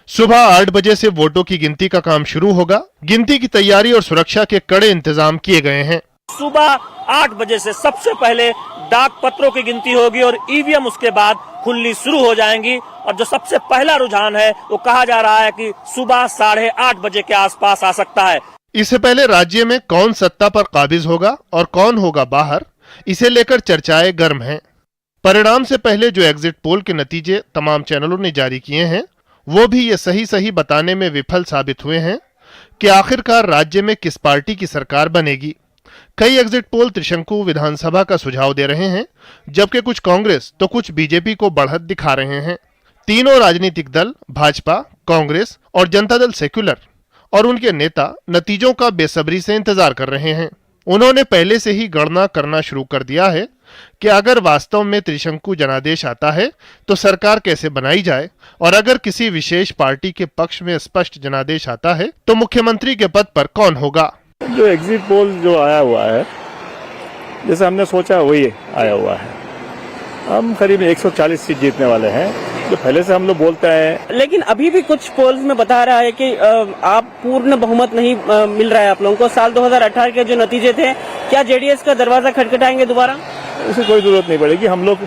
सुबह 8 बजे से वोटों की गिनती का काम शुरू होगा। गिनती की तैयारी और सुरक्षा के कड़े इंतजाम किए गए हैं। सुबह 8 बजे से सबसे पहले डाक पत्रों की गिनती होगी और ईवीएम उसके बाद खुलनी शुरू हो जाएंगी। और जो सबसे पहला रुझान है वो कहा जा रहा है कि सुबह 8:30 बजे के आसपास आ सकता है। इससे पहले राज्य में कौन सत्ता पर काबिज होगा और कौन होगा बाहर, इसे लेकर चर्चाएं गर्म हैं। परिणाम से पहले जो एग्जिट पोल के नतीजे तमाम चैनलों ने जारी किए हैं, वो भी ये सही बताने में विफल साबित हुए हैं कि आखिरकार राज्य में किस पार्टी की सरकार बनेगी। कई एग्जिट पोल त्रिशंकु विधानसभा का सुझाव दे रहे हैं, जबकि कुछ कांग्रेस तो कुछ बीजेपी को बढ़त दिखा रहे हैं। तीनों राजनीतिक दल भाजपा, कांग्रेस और जनता दल सेक्युलर और उनके नेता नतीजों का बेसब्री से इंतजार कर रहे हैं। उन्होंने पहले से ही गणना करना शुरू कर दिया है कि अगर वास्तव में त्रिशंकु जनादेश आता है तो सरकार कैसे बनाई जाए, और अगर किसी विशेष पार्टी के पक्ष में स्पष्ट जनादेश आता है तो मुख्यमंत्री के पद पर कौन होगा। जो एग्जिट पोल जो आया हुआ है, जैसे हमने सोचा वही आया हुआ है। हम करीब 140 सीट जीतने वाले हैं, जो पहले से हम लोग बोलते हैं। लेकिन अभी भी कुछ पोल्स में बता रहा है कि आप पूर्ण बहुमत नहीं मिल रहा है आप लोगों को। साल 2018 के जो नतीजे थे, क्या जेडीएस का दरवाजा खटखटाएंगे दोबारा? उसे कोई जरूरत नहीं पड़ेगी, हम लोग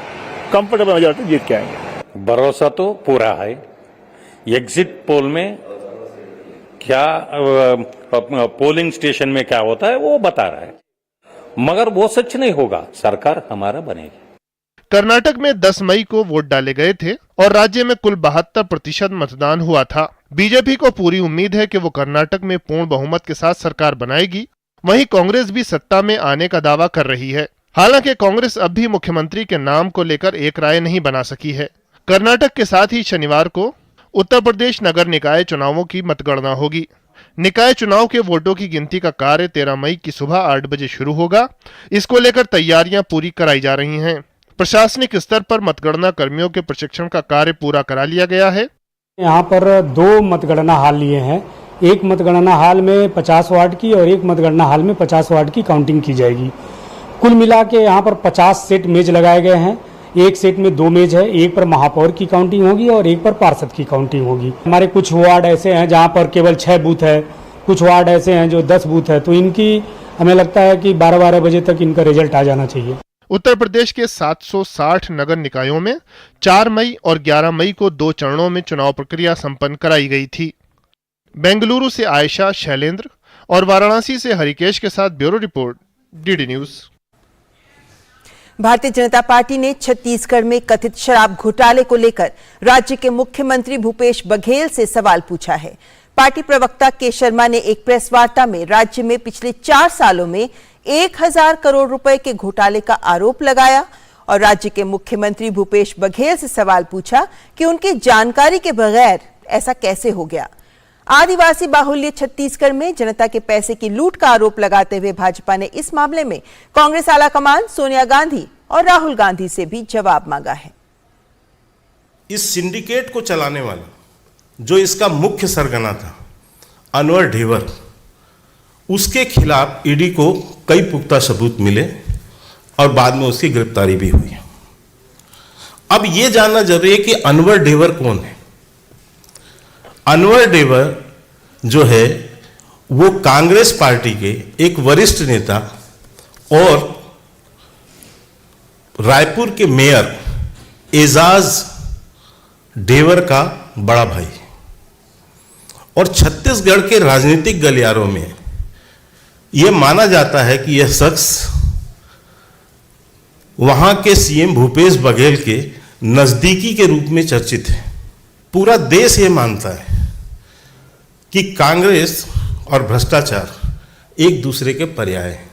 कंफर्टेबल मेजॉरिटी जीत के आएंगे। भरोसा तो पूरा है। एग्जिट पोल में क्या पोलिंग स्टेशन में क्या होता है वो बता रहा है, मगर वो सच नहीं होगा। सरकार हमारा बनेगी। कर्नाटक में 10 मई को वोट डाले गए थे और राज्य में कुल 72% मतदान हुआ था। बीजेपी को पूरी उम्मीद है कि वो कर्नाटक में पूर्ण बहुमत के साथ सरकार बनाएगी। वहीं कांग्रेस भी सत्ता में आने का दावा कर रही है। हालांकि कांग्रेस अब भी मुख्यमंत्री के नाम को लेकर एक राय नहीं बना सकी है। कर्नाटक के साथ ही शनिवार को उत्तर प्रदेश नगर निकाय चुनावों की मतगणना होगी। निकाय चुनाव के वोटों की गिनती का कार्य 13 मई की सुबह 8 बजे शुरू होगा। इसको लेकर तैयारियां पूरी कराई जा रही हैं। प्रशासनिक स्तर पर मतगणना कर्मियों के प्रशिक्षण का कार्य पूरा करा लिया गया है। यहाँ पर 2 मतगणना हॉल लिए हैं। एक मतगणना हॉल में 50 वार्ड की और एक मतगणना हॉल में 50 वार्ड की काउंटिंग की जाएगी। कुल मिला के यहाँ पर 50 सेट मेज लगाए गए हैं। एक सेट में 2 मेज है, एक पर महापौर की काउंटिंग होगी और एक पर पार्षद की काउंटिंग होगी। हमारे कुछ वार्ड ऐसे हैं जहाँ पर केवल 6 बूथ है, कुछ वार्ड ऐसे हैं जो 10 बूथ है, तो इनकी हमें लगता है कि 12-12 बजे तक इनका रिजल्ट आ जाना चाहिए। उत्तर प्रदेश के 760 नगर निकायों में 4 मई और 11 मई को 2 चरणों में चुनाव प्रक्रिया संपन्न कराई गई थी। बेंगलुरु से आयशा शैलेंद्र और वाराणसी से हरिकेश के साथ bureau report, DD news. Bharatiya Janata party ने छत्तीसगढ़ में कथित शराब घोटाले को लेकर राज्य के मुख्यमंत्री भूपेश बघेल से सवाल पूछा है। पार्टी प्रवक्ता के शर्मा ने एक प्रेस वार्ता में राज्य में पिछले 4 सालों में 1000 करोड़ रुपए के घोटाले का आरोप लगाया और राज्य के मुख्यमंत्री भूपेश बघेल से सवाल पूछा कि उनकी जानकारी के बगैर ऐसा कैसे हो गया। आदिवासी बाहुल्य छत्तीसगढ़ में जनता के पैसे की लूट का आरोप लगाते हुए भाजपा ने इस मामले में कांग्रेस आलाकमान सोनिया गांधी और राहुल गांधी से भी जवाब मांगा है। इस सिंडिकेट को चलाने वाला जो इसका मुख्य सरगना था, अनवर ढेवर, उसके खिलाफ ईडी को कई पुख्ता सबूत मिले और बाद में उसकी गिरफ्तारी भी हुई। अब यह जानना जरूरी है कि अनवर ढेवर कौन है। अनवर ढेवर जो है वो कांग्रेस पार्टी के एक वरिष्ठ नेता और रायपुर के मेयर एजाज ढेवर का बड़ा भाई, और छत्तीसगढ़ के राजनीतिक गलियारों में यह माना जाता है कि यह शख्स वहां के सीएम भूपेश बघेल के नजदीकी के रूप में चर्चित है। पूरा देश यह मानता है कि कांग्रेस और भ्रष्टाचार एक दूसरे के पर्याय हैं।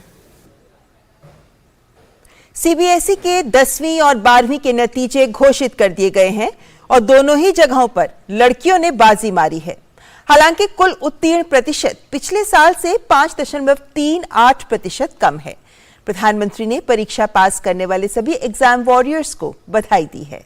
सीबीएसई के 10वीं और 12वीं के नतीजे घोषित कर दिए गए हैं और दोनों ही जगहों पर लड़कियों ने बाजी मारी है। हालांकि कुल उत्तीर्ण प्रतिशत पिछले साल से 5.38% कम है। प्रधानमंत्री ने परीक्षा पास करने वाले सभी एग्जाम वॉरियर्स को बधाई दी है।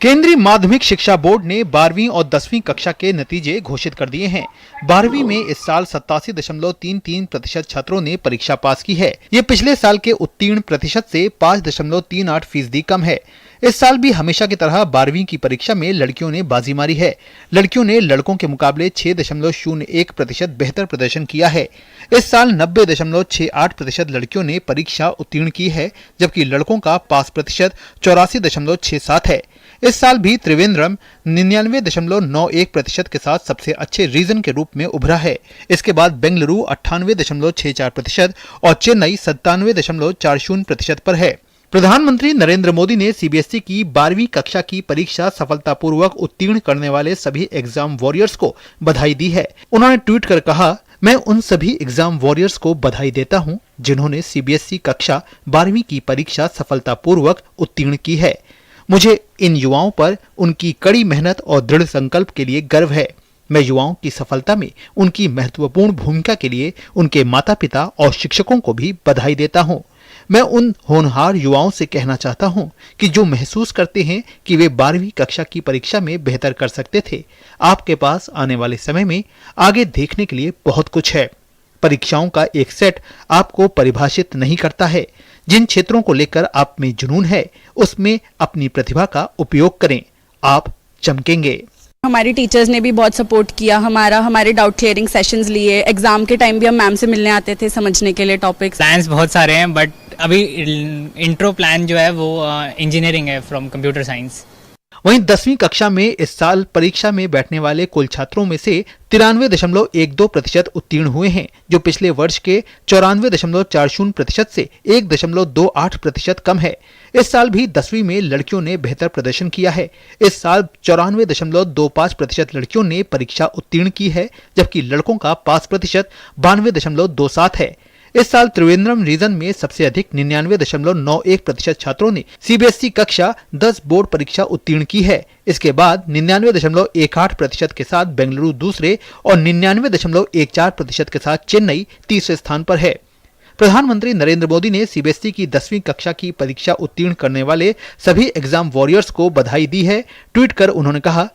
केंद्रीय माध्यमिक शिक्षा बोर्ड ने 12वीं और 10वीं कक्षा के नतीजे घोषित कर दिए हैं। 12वीं में इस साल 87.33% छात्रों ने परीक्षा पास की है। ये पिछले साल के उत्तीर्ण प्रतिशत से 5.38% कम है। इस साल भी हमेशा की तरह 12वीं की परीक्षा में लड़कियों ने बाजी मारी है। लड़कियों ने लड़कों के मुकाबले 6.01% बेहतर प्रदर्शन किया है। इस साल 90.68% लड़कियों ने परीक्षा उत्तीर्ण की है, जबकि लड़कों का पास प्रतिशत 84.67 है। इस साल भी त्रिवेंद्रम 99.91% के साथ सबसे अच्छे रीजन के रूप में उभरा है। इसके बाद बेंगलुरु 98.64% और चेन्नई 97.40% पर है। प्रधानमंत्री नरेंद्र मोदी ने सीबीएसई की 12वीं कक्षा की परीक्षा सफलतापूर्वक उत्तीर्ण करने वाले सभी एग्जाम वॉरियर्स को बधाई दी है। उन्होंने ट्वीट कर कहा, मैं उन सभी एग्जाम वॉरियर्स को बधाई देता हूं जिन्होंने सीबीएसई कक्षा 12वीं की परीक्षा सफलतापूर्वक उत्तीर्ण की है। मुझे इन युवाओं पर उनकी कड़ी मेहनत और दृढ़ संकल्प के लिए गर्व है। मैं युवाओं की सफलता में उनकी महत्वपूर्ण भूमिका के लिए उनके माता पिता और शिक्षकों को भी बधाई देता हूं। मैं उन होनहार युवाओं से कहना चाहता हूं कि जो महसूस करते हैं कि वे 12वीं कक्षा की परीक्षा में बेहतर कर सकते थे, आपके पास आने वाले समय में आगे देखने के लिए बहुत कुछ है। परीक्षाओं का एक सेट आपको परिभाषित नहीं करता है। जिन क्षेत्रों को लेकर आप में जुनून है, उसमें अपनी प्रतिभा का उपयोग करें, आप चमकेंगे। हमारी टीचर्स ने भी बहुत सपोर्ट किया हमारे डाउट क्लियरिंग सेशंस लिए। एग्जाम के टाइम भी हम मैम से मिलने आते थे समझने के लिए टॉपिक्स। प्लान्स बहुत सारे हैं, बट अभी इंट्रो प्लान जो है वो इंजीनियरिंग है फ्रॉम कंप्यूटर साइंस। वहीं 10वीं कक्षा में इस साल परीक्षा में बैठने वाले कुल छात्रों में से 93.12% उत्तीर्ण हुए हैं, जो पिछले वर्ष के 94.40% से 1.28% कम है। इस साल भी 10वीं में लड़कियों ने बेहतर प्रदर्शन किया है। इस साल 94.25% लड़कियों ने परीक्षा उत्तीर्ण की है, जबकि लड़कों का पास प्रतिशत 92.27 है। इस साल त्रिवेंद्रम रीजन में सबसे अधिक 99.91% छात्रों ने सीबीएसई कक्षा 10 बोर्ड परीक्षा उत्तीर्ण की है। इसके बाद 99.18% के साथ बेंगलुरु दूसरे और 99.14% के साथ चेन्नई तीसरे स्थान पर है। प्रधानमंत्री नरेंद्र मोदी ने सीबीएसई की 10वीं कक्षा की परीक्षा उत्तीर्ण करने वाले सभी एग्जाम वॉरियर्स को बधाई दी है। ट्वीट कर उन्होंने कहा,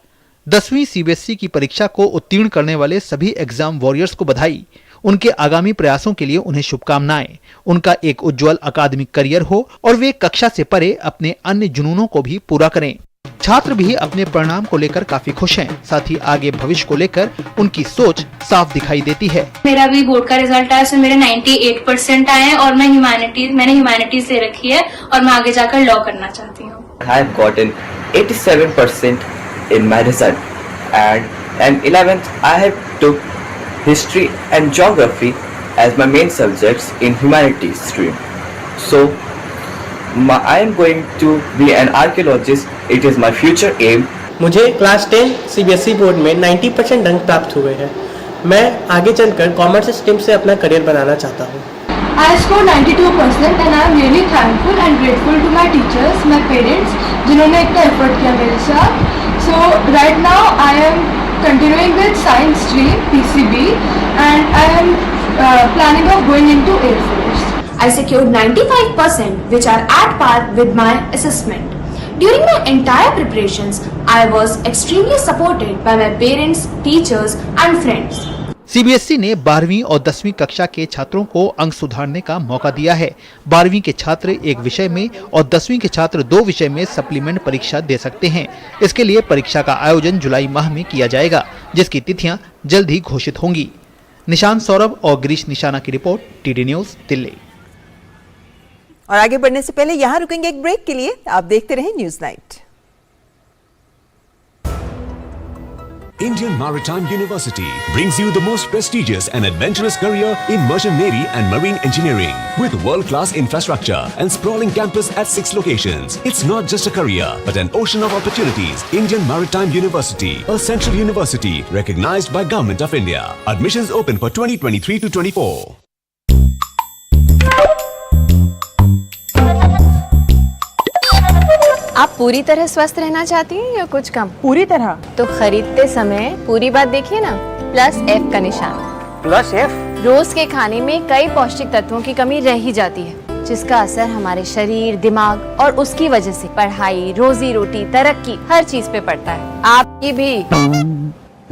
10वीं सीबीएसई की परीक्षा को उत्तीर्ण करने वाले सभी एग्जाम वॉरियर्स को बधाई। उनके आगामी प्रयासों के लिए उन्हें शुभकामनाएं। उनका एक उज्जवल अकादमिक करियर हो और वे कक्षा से परे अपने अन्य जुनूनों को भी पूरा करें। छात्र भी अपने परिणाम को लेकर काफी खुश हैं। साथ ही आगे भविष्य को लेकर उनकी सोच साफ दिखाई देती है। मेरा भी बोर्ड का रिजल्ट आया, उसमें मेरे 98% आए हैं और मैंने ह्यूमैनिटीज ले रखी है और मैं आगे जाकर लॉ करना चाहती हूँ। I have gotten 87% in my result and 11th I have took history and geography as my main subjects in humanities stream. So I am going to be an archaeologist. It is my future aim. मुझे class 10 CBSE board में 90% अंक प्राप्त हुए हैं। मैं आगे चलकर commerce stream से अपना करियर बनाना चाहता हूँ। I scored 92% and I am really thankful and grateful to my teachers, my parents, जिन्होंने इतना एफर्ट किया मेरे साथ। So right now I am continuing with science stream PCB and I am planning of going into Air Force. I secured 95%, which are at par with my assessment. During my entire preparations, I was extremely supported by my parents, teachers and friends. CBSE ने 12वीं और 10वीं कक्षा के छात्रों को अंक सुधारने का मौका दिया है। 12वीं के छात्र एक विषय में और 10वीं के छात्र 2 विषय में सप्लीमेंट परीक्षा दे सकते हैं। इसके लिए परीक्षा का आयोजन जुलाई माह में किया जाएगा, जिसकी तिथियां जल्द ही घोषित होंगी। निशांत सौरभ और गिरीश निशाना की रिपोर्ट, टीडी न्यूज, दिल्ली। और आगे बढ़ने से पहले यहाँ रुकेंगे एक ब्रेक के लिए। आप देखते रहें news night. Indian Maritime University brings you the most prestigious and adventurous career in merchant navy and marine engineering with world-class infrastructure and sprawling campus at 6 locations. It's not just a career, but an ocean of opportunities. Indian Maritime University, a central university recognized by Government of India. Admissions open for 2023 to 24. आप पूरी तरह स्वस्थ रहना चाहती हैं या कुछ कम? पूरी तरह। तो खरीदते समय पूरी बात देखिए ना, +F का निशान। +F रोज के खाने में कई पौष्टिक तत्वों की कमी रह ही जाती है, जिसका असर हमारे शरीर, दिमाग और उसकी वजह से पढ़ाई, रोजी रोटी, तरक्की हर चीज पे पड़ता है। आपकी भी।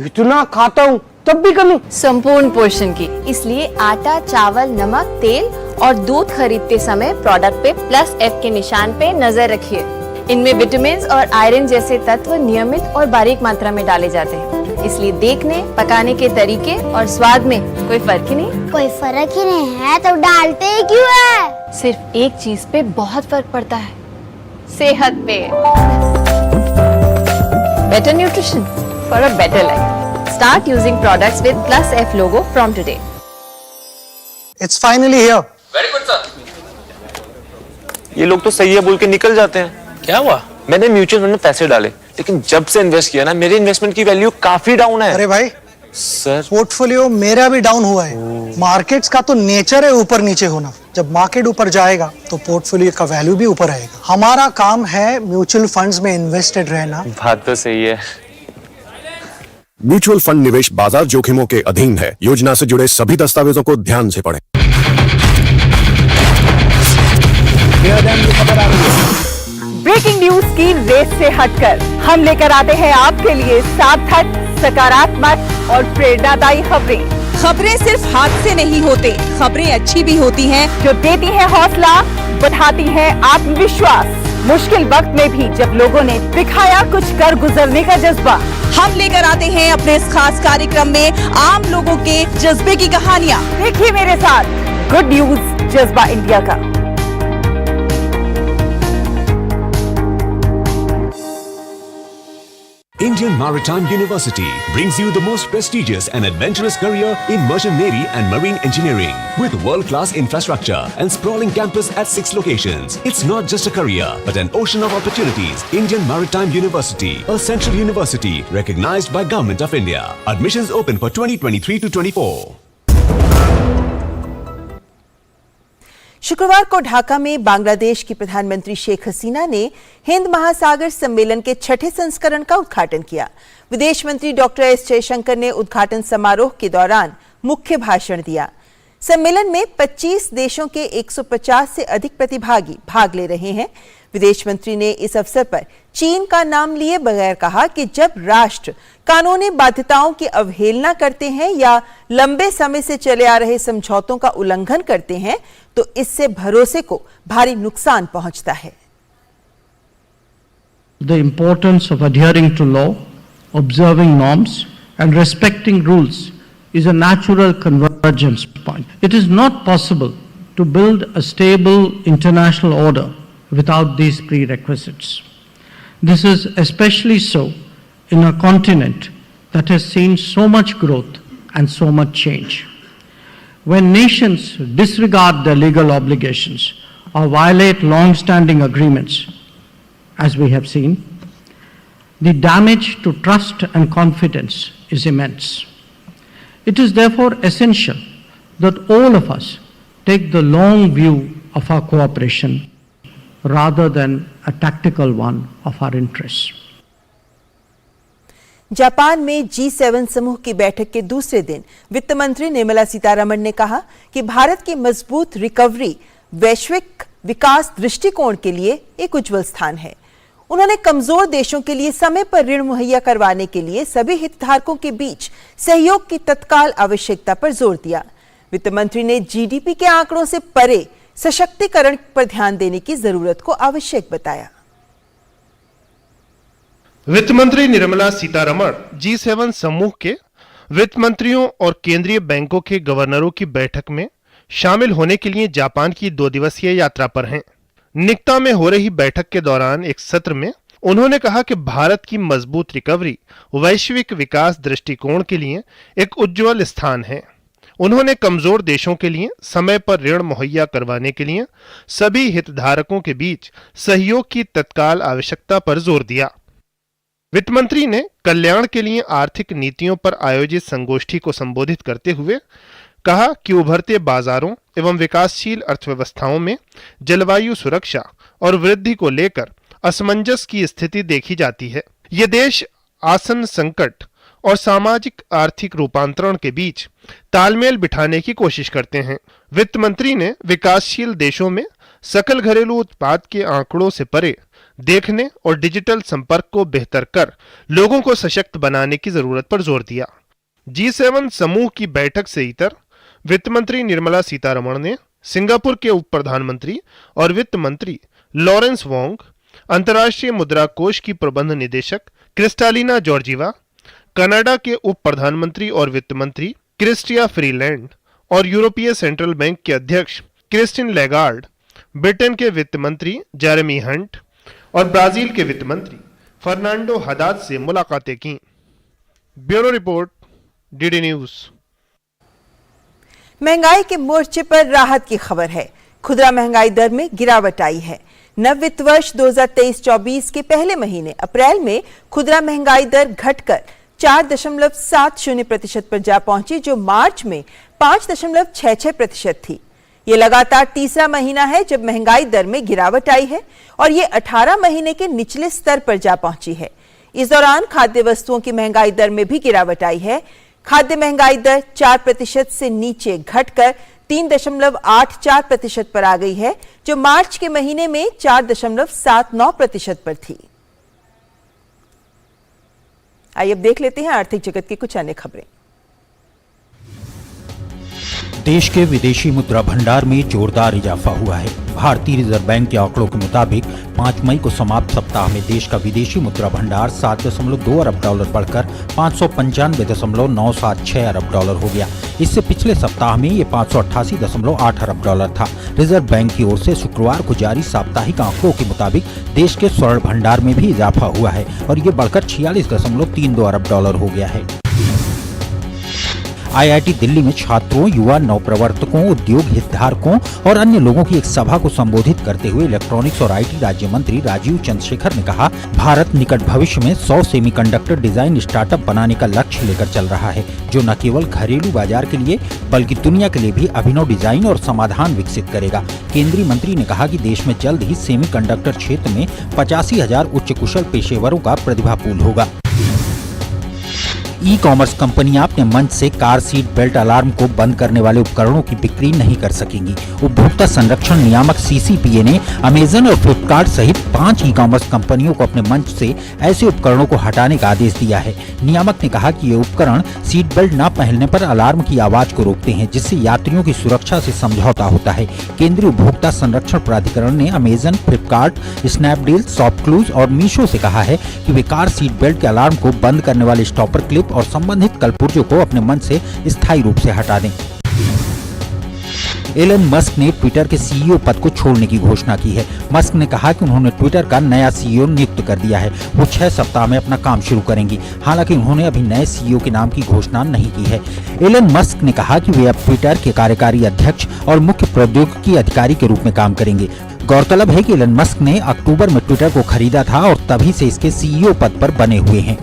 इतना खाता हूँ तब भी कमी। संपूर्ण पोषण की, इसलिए आटा, चावल, नमक, तेल और दूध खरीदते समय प्रोडक्ट पे +F के निशान पे नजर रखिए। इनमें विटामिन और आयरन जैसे तत्व नियमित और बारीक मात्रा में डाले जाते हैं, इसलिए देखने, पकाने के तरीके और स्वाद में कोई फर्क ही नहीं। कोई फर्क ही नहीं है तो डालते ही क्यों है? सिर्फ एक चीज पे बहुत फर्क पड़ता है, सेहत पे। Better nutrition for a better life. Start using products with +F logo from today. It's finally here. Very good, sir. ये लोग तो सही है बोल के निकल जाते हैं। क्या हुआ? मैंने म्यूचुअल फंड में पैसे डाले, लेकिन जब से इन्वेस्ट किया ना, मेरी इन्वेस्टमेंट की वैल्यू काफी डाउन है। अरे भाई सर, पोर्टफोलियो मेरा भी डाउन हुआ है। मार्केट्स का तो नेचर है ऊपर नीचे होना। जब मार्केट ऊपर जाएगा तो पोर्टफोलियो का वैल्यू भी ऊपर आएगा। हमारा काम है म्यूचुअल फंड्स में इन्वेस्टेड रहना। बात तो सही है। म्यूचुअल फंड निवेश बाजार जोखिमों के अधीन है। योजना से जुड़े सभी दस्तावेजों को ध्यान से पढ़ें। ब्रेकिंग न्यूज की रेस से हटकर हम लेकर आते हैं आपके लिए सार्थक, सकारात्मक और प्रेरणादायी खबरें। खबरें सिर्फ हाथ से नहीं होते, खबरें अच्छी भी होती हैं जो देती हैं हौसला, बढ़ाती हैं आत्मविश्वास। मुश्किल वक्त में भी जब लोगों ने दिखाया कुछ कर गुजरने का जज्बा, हम लेकर आते हैं अपने इस खास कार्यक्रम में आम लोगों के जज्बे की कहानियां। देखिए मेरे साथ गुड न्यूज जज्बा इंडिया का। Indian Maritime University brings you the most prestigious and adventurous career in merchant navy and marine engineering with world-class infrastructure and sprawling campus at 6 locations. It's not just a career, but an ocean of opportunities. Indian Maritime University, a central university recognized by Government of India. Admissions open for 2023 to 24. शुक्रवार को ढाका में बांग्लादेश की प्रधानमंत्री शेख हसीना ने हिंद महासागर सम्मेलन के 6ठे संस्करण का उद्घाटन किया। विदेश मंत्री डॉक्टर एस जयशंकर ने उद्घाटन समारोह के दौरान मुख्य भाषण दिया। सम्मेलन में 25 देशों के 150 से अधिक प्रतिभागी भाग ले रहे हैं। विदेश मंत्री ने इस अवसर पर चीन का नाम लिए बगैर कहा कि जब राष्ट्र कानूनी बाध्यताओं की अवहेलना करते हैं या लंबे समय से चले आ रहे समझौतों का उल्लंघन करते हैं तो इससे भरोसे को भारी नुकसान पहुंचता है। The importance of adhering to law, observing norms and respecting rules is a natural convergence point. It is not possible to build a stable international order without these prerequisites. This is especially so in a continent that has seen so much growth and so much change. When nations disregard their legal obligations or violate long-standing agreements, as we have seen, the damage to trust and confidence is immense. It is therefore essential that all of us take the long view of our cooperation rather than a tactical one of our interests. Japan में G7 समूह की बैठक के दूसरे दिन वित्त मंत्री निर्मला सीतारमण ने कहा कि भारत की मजबूत रिकवरी वैश्विक विकास दृष्टिकोण के लिए एक उज्जवल स्थान है। उन्होंने कमजोर देशों के लिए समय पर ऋण मुहैया करवाने के लिए सभी हितधारकों के बीच सहयोग की तत्काल आवश्यकता पर जोर दिया। वित्त मंत्री ने जीडीपी के आंकड़ों से परे सशक्तिकरण पर ध्यान देने की जरूरत को आवश्यक बताया। वित्त मंत्री निर्मला सीतारमण G7 समूह के वित्त मंत्रियों और केंद्रीय बैंकों के गवर्नरों की बैठक में शामिल होने के लिए जापान की 2 दिवसीय यात्रा पर हैं। निक्ता में हो रही बैठक के दौरान एक सत्र में उन्होंने कहा कि भारत की मजबूत रिकवरी वैश्विक विकास दृष्टिकोण के लिए एक उज्जवल स्थान है। उन्होंने कमजोर देशों के लिए समय पर ऋण मुहैया करवाने के लिए सभी हितधारकों के बीच सहयोग की तत्काल आवश्यकता पर जोर दिया। वित्त मंत्री ने कल्याण के लिए आर्थिक नीतियों पर आयोजित संगोष्ठी को संबोधित करते हुए कहा कि उभरते बाजारों एवं विकासशील अर्थव्यवस्थाओं में जलवायु सुरक्षा और वृद्धि को लेकर असमंजस की स्थिति देखी जाती है। ये देश आसन संकट और सामाजिक आर्थिक रूपांतरण के बीच तालमेल बिठाने की कोशिश करते हैं। वित्त मंत्री ने विकासशील देशों में सकल घरेलू उत्पाद के आंकड़ों से परे देखने और डिजिटल संपर्क को बेहतर कर लोगों को सशक्त बनाने की जरूरत पर जोर दिया। G7 समूह की बैठक से इतर वित्त मंत्री निर्मला सीतारमण ने सिंगापुर के उप प्रधानमंत्री और वित्त मंत्री लॉरेंस वोंग, अंतर्राष्ट्रीय मुद्रा कोष की प्रबंध निदेशक क्रिस्टालिना जॉर्जीवा, कनाडा के उप प्रधानमंत्री और वित्त मंत्री क्रिस्टिया फ्रीलैंड और यूरोपीय सेंट्रल बैंक के अध्यक्ष क्रिस्टिन लैगार्ड, ब्रिटेन के वित्त मंत्री जेरेमी हंट और ब्राजील के वित्त मंत्री फर्नांडो हदाद से मुलाकातें की। Bureau report, DD news. महंगाई के मोर्चे पर राहत की खबर है। खुदरा महंगाई दर में गिरावट आई है। नव वित्त वर्ष 2023-24 के पहले महीने अप्रैल में खुदरा महंगाई दर घटकर 4.70% पर जा पहुंची, जो मार्च में 5.66% थी। ये लगातार तीसरा महीना है जब महंगाई दर में गिरावट आई है और ये 18 महीने के निचले स्तर पर जा पहुंची है। इस दौरान खाद्य वस्तुओं की महंगाई दर में भी गिरावट आई है। खाद्य महंगाई दर 4% से नीचे घटकर 3.84% पर आ गई है, जो मार्च के महीने में 4.79% पर थी। आइए अब देख लेते हैं आर्थिक जगत की कुछ अन्य खबरें। देश के विदेशी मुद्रा भंडार में जोरदार इजाफा हुआ है। भारतीय रिजर्व बैंक के आंकड़ों के मुताबिक 5 मई को समाप्त सप्ताह में देश का विदेशी मुद्रा भंडार 7.2 अरब डॉलर बढ़कर 595.976 अरब डॉलर हो गया। इससे पिछले सप्ताह में ये 588.8 अरब डॉलर था। रिजर्व बैंक की ओर से शुक्रवार को जारी साप्ताहिक आंकड़ों के मुताबिक देश के स्वर्ण भंडार में भी इजाफा हुआ है और ये बढ़कर 46.32 अरब डॉलर हो गया है। IIT दिल्ली में छात्रों, युवा नवप्रवर्तकों, उद्योग हितधारकों और अन्य लोगों की एक सभा को संबोधित करते हुए इलेक्ट्रॉनिक्स और IT राज्य मंत्री राजीव चंद्रशेखर ने कहा, भारत निकट भविष्य में 100 सेमीकंडक्टर डिजाइन स्टार्टअप बनाने का लक्ष्य लेकर चल रहा है, जो न केवल घरेलू बाजार के लिए बल्कि दुनिया के लिए भी अभिनव डिजाइन और समाधान विकसित करेगा। केंद्रीय मंत्री ने कहा कि देश में जल्द ही सेमीकंडक्टर क्षेत्र में 85,000 उच्च कुशल पेशेवरों का प्रतिभा पूल होगा। ई-कॉमर्स कंपनियां अपने मंच से कार सीट बेल्ट अलार्म को बंद करने वाले उपकरणों की बिक्री नहीं कर सकेंगी। उपभोक्ता संरक्षण नियामक CCPA ने अमेजन और फ्लिपकार्ट सहित 5 ई-कॉमर्स कंपनियों को अपने मंच से ऐसे उपकरणों को हटाने का आदेश दिया है। नियामक ने कहा कि ये उपकरण सीट बेल्ट न पहनने पर अलार्म की आवाज को रोकते हैं, जिससे यात्रियों की सुरक्षा से समझौता होता है। केंद्रीय उपभोक्ता संरक्षण प्राधिकरण ने अमेजन, फ्लिपकार्ट, स्नैपडील, शॉपक्लूज और मीशो से कहा है कि वे कार सीट बेल्ट के अलार्म को बंद करने वाले स्टॉपर क्लिप और संबंधित कलपुर्जों को अपने मन से स्थायी रूप से हटा दें। एलन मस्क ने ट्विटर के CEO पद को छोड़ने की घोषणा की है। मस्क ने कहा कि उन्होंने ट्विटर का नया CEO नियुक्त कर दिया है। वो 6 सप्ताह में अपना काम शुरू करेंगी। हालांकि उन्होंने अभी नए CEO के नाम की घोषणा नहीं की है। एलन मस्क ने कहा कि वे अब ट्विटर के कार्यकारी अध्यक्ष और मुख्य प्रौद्योगिकी अधिकारी के रूप में काम करेंगे। गौरतलब है कि एलन मस्क ने अक्टूबर में ट्विटर को खरीदा था और तभी से इसके CEO पद पर बने हुए हैं।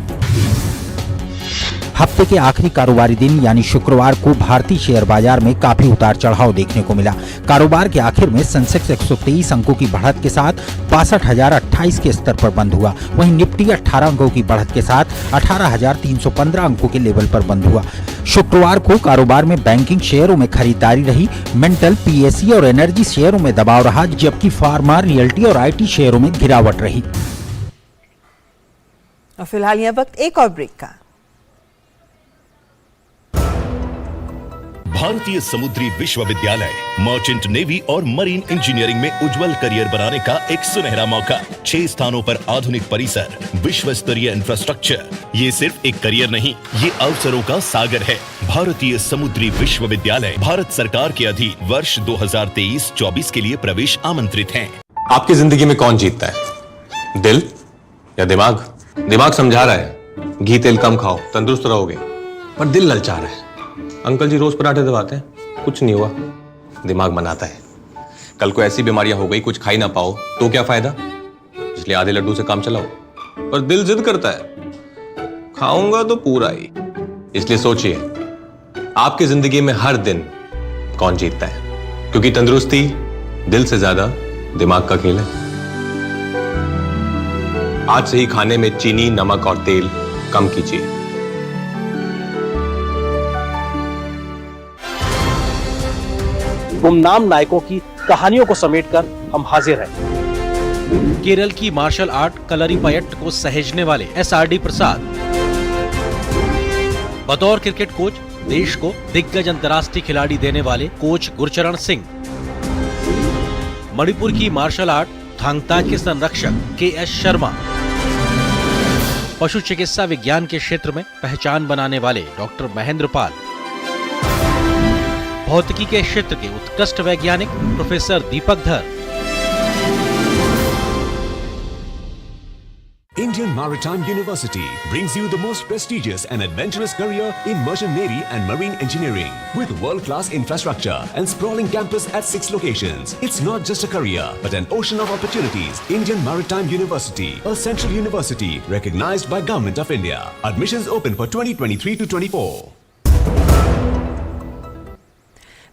हफ्ते के आखिरी कारोबारी दिन यानी शुक्रवार को भारतीय शेयर बाजार में काफी उतार चढ़ाव देखने को मिला। कारोबार के आखिर में सेंसेक्स 123 अंकों की बढ़त के साथ 62,028 के स्तर पर बंद हुआ। वहीं निफ्टी 18 अंकों की बढ़त के साथ 18,315 अंकों के लेवल पर बंद हुआ। शुक्रवार को कारोबार में बैंकिंग शेयरों में खरीदारी रही, मेंटल, PSE और एनर्जी शेयरों में दबाव रहा, जबकि फार्मा, रियल्टी और IT शेयरों में गिरावट रही। और फिलहाल यह वक्त एक और ब्रेक का। भारतीय समुद्री विश्वविद्यालय मर्चेंट नेवी और मरीन इंजीनियरिंग में उज्जवल करियर बनाने का एक सुनहरा मौका। 6 स्थानों पर आधुनिक परिसर, विश्व स्तरीय इंफ्रास्ट्रक्चर। ये सिर्फ एक करियर नहीं, ये अवसरों का सागर है। भारतीय समुद्री विश्वविद्यालय भारत सरकार के अधीन वर्ष 2023-24 के लिए प्रवेश आमंत्रित हैं। आपकी जिंदगी में कौन जीतता है, दिल या दिमाग? दिमाग समझा रहा है घी तेल कम खाओ, तंदुरुस्त रहोगे, पर दिल ललचा रहा है। अंकल जी रोज पराठे दबाते हैं, कुछ नहीं हुआ। दिमाग मनाता है कल को ऐसी बीमारियां हो गई कुछ खा ही ना पाओ तो क्या फायदा, इसलिए आधे लड्डू से काम चलाओ। पर दिल जिद करता है खाऊंगा तो पूरा ही। इसलिए सोचिए आपकी जिंदगी में हर दिन कौन जीतता है, क्योंकि तंदुरुस्ती दिल से ज्यादा दिमाग का खेल है। आज से ही खाने में चीनी, नमक और तेल कम कीजिए। गुमनाम नायकों की कहानियों को समेटकर हम हाजिर हैं। केरल की मार्शल आर्ट कलरीपयट्ट को सहेजने वाले SRD प्रसाद, बतौर क्रिकेट कोच देश को दिग्गज अंतर्राष्ट्रीय खिलाड़ी देने वाले कोच गुरचरण सिंह, मणिपुर की मार्शल आर्ट थांगता के संरक्षक KS शर्मा, पशु चिकित्सा विज्ञान के क्षेत्र में पहचान बनाने वाले डॉक्टर महेंद्र पाल, भौतिकी के क्षेत्र के उत्कृष्ट वैज्ञानिक प्रोफेसर दीपक धर, Indian Maritime University brings you the most prestigious and adventurous career in merchant navy and marine engineering with world-class infrastructure and sprawling campus at 6 locations. It's not just a career, but an ocean of opportunities. Indian Maritime University, a central university recognized by Government of India. Admissions open for 2023 to 24.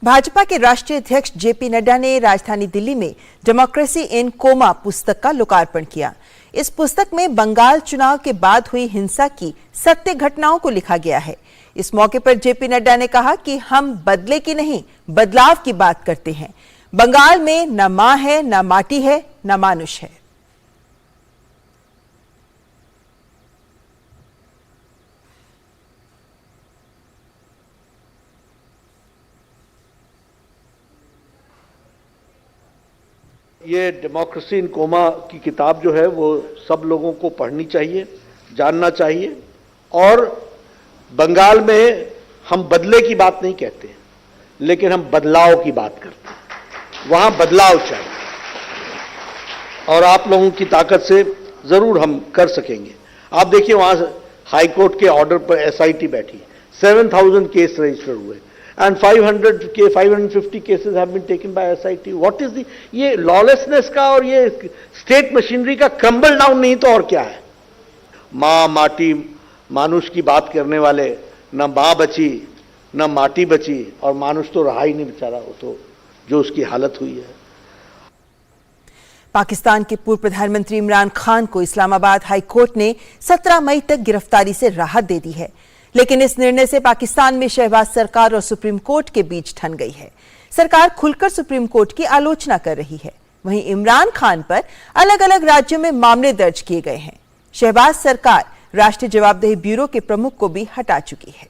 Bhajpa के राष्ट्रीय अध्यक्ष JP Nadda ने राजधानी दिल्ली में democracy in coma पुस्तक का लोकार्पण किया। इस पुस्तक में बंगाल चुनाव के बाद हुई हिंसा की सत्य घटनाओं को लिखा गया है। इस मौके पर जेपी नड्डा ने कहा कि हम बदले की नहीं, बदलाव की बात करते हैं। बंगाल में न मां है, न माटी है, न मानुष है। ये डेमोक्रेसी इन कोमा की किताब जो है वो सब लोगों को पढ़नी चाहिए, जानना चाहिए। और बंगाल में हम बदले की बात नहीं कहते, लेकिन हम बदलाव की बात करते हैं। वहां बदलाव चाहिए और आप लोगों की ताकत से जरूर हम कर सकेंगे। आप देखिए वहां हाई कोर्ट के ऑर्डर पर SIT बैठी, 7,000 केस रजिस्टर हुए and 550 cases have been taken by SIT. What is the ये lawlessness का और ये स्टेट मशीनरी का क्रम्बल डाउन नहीं तो और क्या है। माँ माटी मानुष की बात करने वाले, न माँ बची न माटी बची और मानुष तो रहा ही नहीं बेचारा, वो तो जो उसकी हालत हुई है। पाकिस्तान के पूर्व प्रधानमंत्री इमरान खान को इस्लामाबाद हाई कोर्ट ने 17 मई तक गिरफ्तारी से राहत दे दी है, लेकिन इस निर्णय से पाकिस्तान में शहबाज सरकार और सुप्रीम कोर्ट के बीच ठन गई है। सरकार खुलकर सुप्रीम कोर्ट की आलोचना कर रही है। वहीं इमरान खान पर अलग अलग राज्यों में मामले दर्ज किए गए हैं। शहबाज सरकार राष्ट्रीय जवाबदेही ब्यूरो के प्रमुख को भी हटा चुकी है।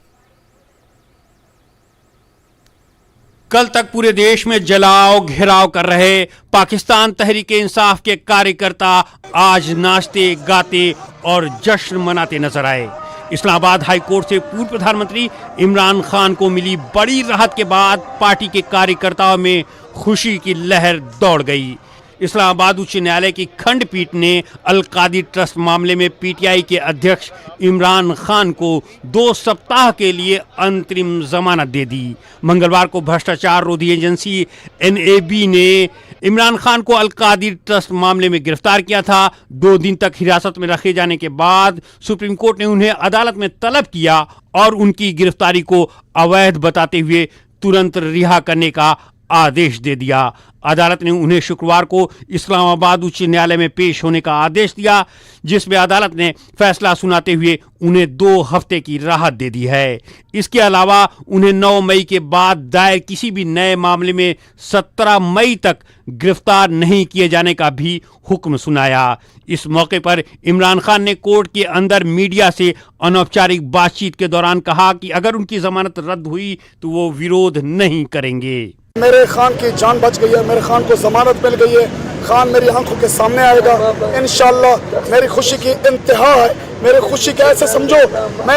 कल तक पूरे देश में जलाओ घेराव कर रहे पाकिस्तान तहरीके इंसाफ के कार्यकर्ता आज नाचते गाते और जश्न मनाते नजर आए। इस्लामाबाद हाई कोर्ट से पूर्व प्रधानमंत्री इमरान खान को मिली बड़ी राहत के बाद पार्टी के कार्यकर्ताओं में खुशी की लहर दौड़ गई। इस्लामाबाद उच्च न्यायालय की खंडपीठ ने अल कादी ट्रस्ट मामले में PTI के अध्यक्ष इमरान खान को 2 सप्ताह के लिए अंतरिम जमानत दे दी। मंगलवार को भ्रष्टाचार रोधी एजेंसी NAB ने इमरान खान को अल कादी ट्रस्ट मामले में गिरफ्तार किया था। 2 दिन तक हिरासत में रखे जाने के बाद सुप्रीम कोर्ट ने उन्हें अदालत में तलब किया और उनकी गिरफ्तारी को अवैध बताते हुए तुरंत रिहा करने का आदेश दे दिया। अदालत ने उन्हें शुक्रवार को इस्लामाबाद उच्च न्यायालय में पेश होने का आदेश दिया, जिसमें अदालत ने फैसला सुनाते हुए उन्हें 2 हफ्ते की राहत दे दी है। इसके अलावा उन्हें 9 मई के बाद दायर किसी भी नए मामले में 17 मई तक गिरफ्तार नहीं किए जाने का भी हुक्म सुनाया। इस मौके पर इमरान खान ने कोर्ट के अंदर मीडिया से अनौपचारिक बातचीत के दौरान कहा कि अगर उनकी जमानत रद्द हुई तो वो विरोध नहीं करेंगे। मेरे खान की जान बच गई है, मेरे खान को जमानत मिल गई है, खान मेरी आंखों के सामने आएगा इंशाल्लाह। मेरी खुशी की इंतहा है, मेरी खुशी का ऐसे समझो मैं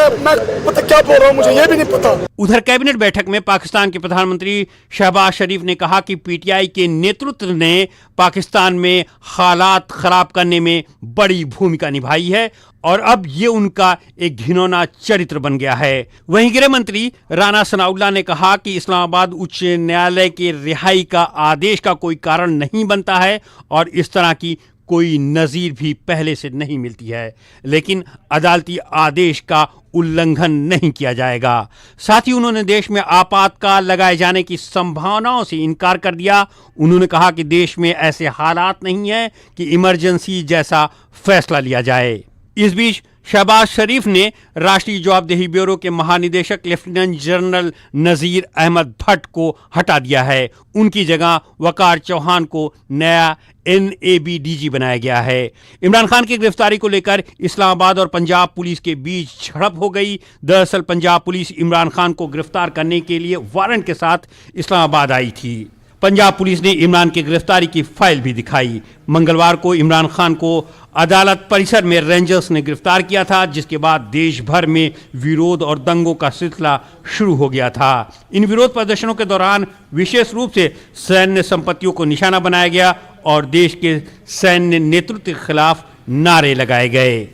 पता क्या बोल रहा हूँ, मुझे ये भी नहीं पता। उधर कैबिनेट बैठक में पाकिस्तान के प्रधानमंत्री शहबाज शरीफ ने कहा कि PTI के नेतृत्व ने पाकिस्तान में हालात खराब करने में बड़ी भूमिका निभाई है और अब ये उनका एक घिनौना चरित्र बन गया है। वहीं गृह मंत्री राना सनाउल्लाह ने कहा कि इस्लामाबाद उच्च न्यायालय के रिहाई का आदेश का कोई कारण नहीं बनता है और इस तरह की कोई नज़ीर भी पहले से नहीं मिलती है, लेकिन अदालती आदेश का उल्लंघन नहीं किया जाएगा। साथ ही उन्होंने देश में आपातकाल लगाए जाने की संभावनाओं से इनकार कर दिया। उन्होंने कहा कि देश में ऐसे हालात नहीं है कि इमरजेंसी जैसा फैसला लिया जाए। इस बीच शहबाज शरीफ ने राष्ट्रीय जवाबदेही ब्यूरो के महानिदेशक लेफ्टिनेंट जनरल नजीर अहमद भट्ट को हटा दिया है। उनकी जगह वकार चौहान को नया NABDG बनाया गया है। इमरान खान की गिरफ्तारी को लेकर इस्लामाबाद और पंजाब पुलिस के बीच झड़प हो गई। दरअसल पंजाब पुलिस इमरान खान को गिरफ्तार करने के लिए वारंट के साथ इस्लामाबाद आई थी। पंजाब पुलिस ने इमरान की गिरफ्तारी की फाइल भी दिखाई। मंगलवार को इमरान खान को अदालत परिसर में रेंजर्स ने गिरफ्तार किया था, जिसके बाद देश भर में विरोध और दंगों का सिलसिला शुरू हो गया था। इन विरोध प्रदर्शनों के दौरान विशेष रूप से सैन्य संपत्तियों को निशाना बनाया गया और देश के सैन्य नेतृत्व के खिलाफ नारे लगाए गए।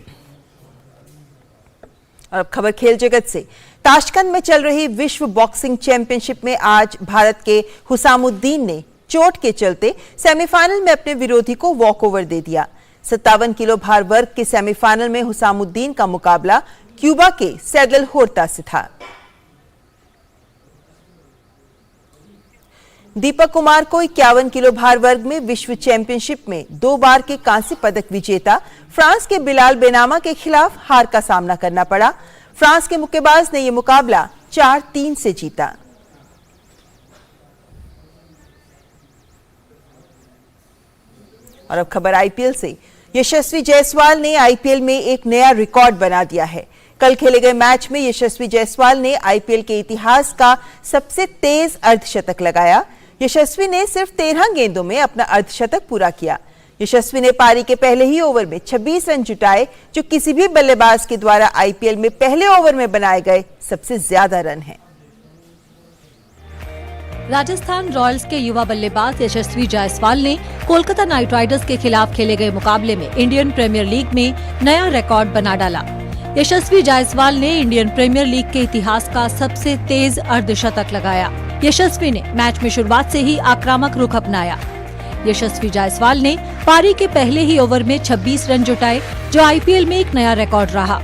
और अब खबर खेल जगत से। ताशकंद में चल रही विश्व बॉक्सिंग चैंपियनशिप में आज भारत के हुसामुद्दीन ने चोट के चलते सेमीफाइनल में अपने विरोधी को वॉकओवर दे दिया। 57 किलो भार वर्ग के सेमीफाइनल में हुसामुद्दीन का मुकाबला क्यूबा के सैदल होर्ता से था। दीपक कुमार को 51 किलो भार वर्ग में विश्व चैंपियनशिप में 2 बार के कांस्य पदक विजेता फ्रांस के बिलाल बेनामा के खिलाफ हार का सामना करना पड़ा। फ्रांस के मुक्केबाज ने यह मुकाबला 4-3 से जीता। और अब खबर आईपीएल से। यशस्वी जायसवाल ने आईपीएल में एक नया रिकॉर्ड बना दिया है। कल खेले गए मैच में यशस्वी जायसवाल ने आईपीएल के इतिहास का सबसे तेज अर्धशतक लगाया। यशस्वी ने सिर्फ 13 गेंदों में अपना अर्धशतक पूरा किया। यशस्वी ने पारी के पहले ही ओवर में 26 रन जुटाए, जो किसी भी बल्लेबाज के द्वारा आईपीएल में पहले ओवर में बनाए गए सबसे ज्यादा रन हैं। राजस्थान रॉयल्स के युवा बल्लेबाज यशस्वी जायसवाल ने कोलकाता नाइट राइडर्स के खिलाफ खेले गए मुकाबले में इंडियन प्रीमियर लीग में नया रिकॉर्ड बना डाला। यशस्वी जायसवाल ने इंडियन प्रीमियर लीग के इतिहास का सबसे तेज अर्धशतक लगाया। यशस्वी ने मैच में शुरुआत से ही आक्रामक रुख अपनाया। यशस्वी जायसवाल ने पारी के पहले ही ओवर में 26 रन जुटाए, जो आईपीएल में एक नया रिकॉर्ड रहा।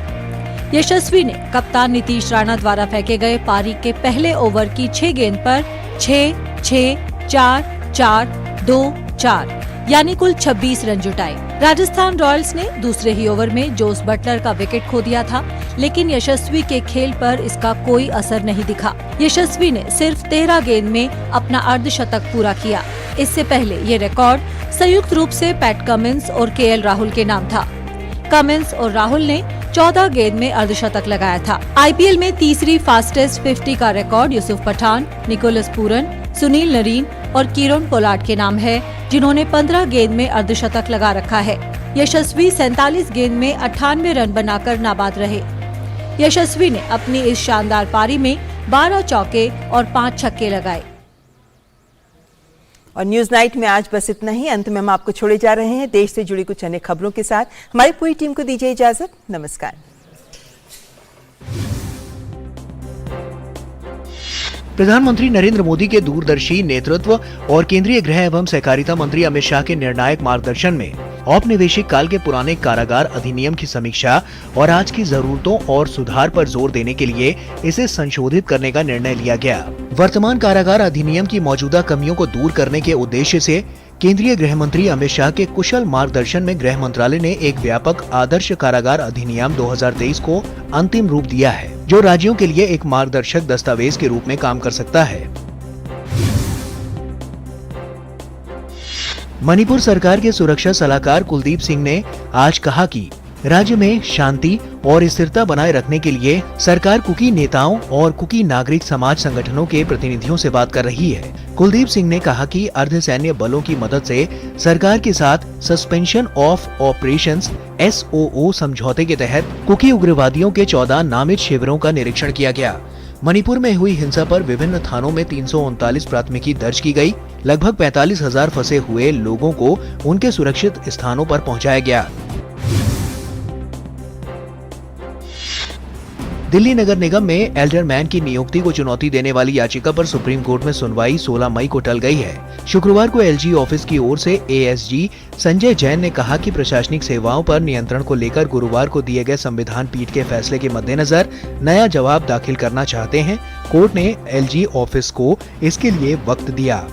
यशस्वी ने कप्तान नीतीश राणा द्वारा फेंके गए पारी के पहले ओवर की 6 गेंद पर 6-6-4-4-2-4 यानी कुल 26 रन जुटाए। राजस्थान रॉयल्स ने दूसरे ही ओवर में जोस बटलर का विकेट खो दिया था, लेकिन यशस्वी के खेल पर इसका कोई असर नहीं दिखा। यशस्वी ने सिर्फ 13 गेंद में अपना अर्धशतक पूरा किया। इससे पहले ये रिकॉर्ड संयुक्त रूप से पैट कमिंस और केएल राहुल के नाम था। कमिंस और राहुल ने 14 गेंद में अर्धशतक लगाया था। आईपीएल में तीसरी फास्टेस्ट 50 का record Yusuf Pathan, Nicholas Pooran, Sunil Narine और किरण पोलार्ड के नाम है, जिन्होंने 15 गेंद में अर्धशतक लगा रखा है। यशस्वी 47 गेंद में 98 रन बनाकर नाबाद रहे। यशस्वी ने अपनी इस शानदार पारी में 12 चौके और 5 छक्के लगाए। और न्यूज नाइट में आज बस इतना ही। अंत में हम आपको छोड़े जा रहे हैं देश से जुड़ी कुछ अन्य खबरों के साथ। हमारी पूरी टीम को दीजिए इजाजत। नमस्कार। प्रधानमंत्री नरेंद्र मोदी के दूरदर्शी नेतृत्व और केंद्रीय गृह एवं सहकारिता मंत्री अमित शाह के निर्णायक मार्गदर्शन में औपनिवेशिक काल के पुराने कारागार अधिनियम की समीक्षा और आज की जरूरतों और सुधार पर जोर देने के लिए इसे संशोधित करने का निर्णय लिया गया। वर्तमान कारागार अधिनियम की मौजूदा कमियों को दूर करने के उद्देश्य से केंद्रीय गृह मंत्री अमित शाह के कुशल मार्गदर्शन में गृह मंत्रालय ने एक व्यापक आदर्श कारागार अधिनियम 2023 को अंतिम रूप दिया है, जो राज्यों के लिए एक मार्गदर्शक दस्तावेज के रूप में काम कर सकता है। मणिपुर सरकार के सुरक्षा सलाहकार कुलदीप सिंह ने आज कहा कि राज्य में शांति और स्थिरता बनाए रखने के लिए सरकार कुकी नेताओं और कुकी नागरिक समाज संगठनों के प्रतिनिधियों से बात कर रही है। कुलदीप सिंह ने कहा कि अर्धसैन्य बलों की मदद से सरकार के साथ सस्पेंशन ऑफ ऑपरेशंस SOO समझौते के तहत कुकी उग्रवादियों के 14 नामित शिविरों का निरीक्षण किया गया। मणिपुर में हुई हिंसा पर विभिन्न थानों में 339 प्राथमिकी दर्ज की गई। लगभग 45,000 फंसे हुए लोगों को उनके सुरक्षित स्थानों पर पहुंचाया गया। दिल्ली नगर निगम में एल्डरमैन की नियुक्ति को चुनौती देने वाली याचिका पर सुप्रीम कोर्ट में सुनवाई 16 मई को टल गई है। शुक्रवार को LG ऑफिस की ओर से ASG संजय जैन ने कहा कि प्रशासनिक सेवाओं पर नियंत्रण को लेकर गुरुवार को दिए गए संविधान पीठ के फैसले के मद्देनजर नया जवाब दाखिल करना चाहते हैं। कोर्ट ने LG ऑफिस को इसके लिए वक्त दिया।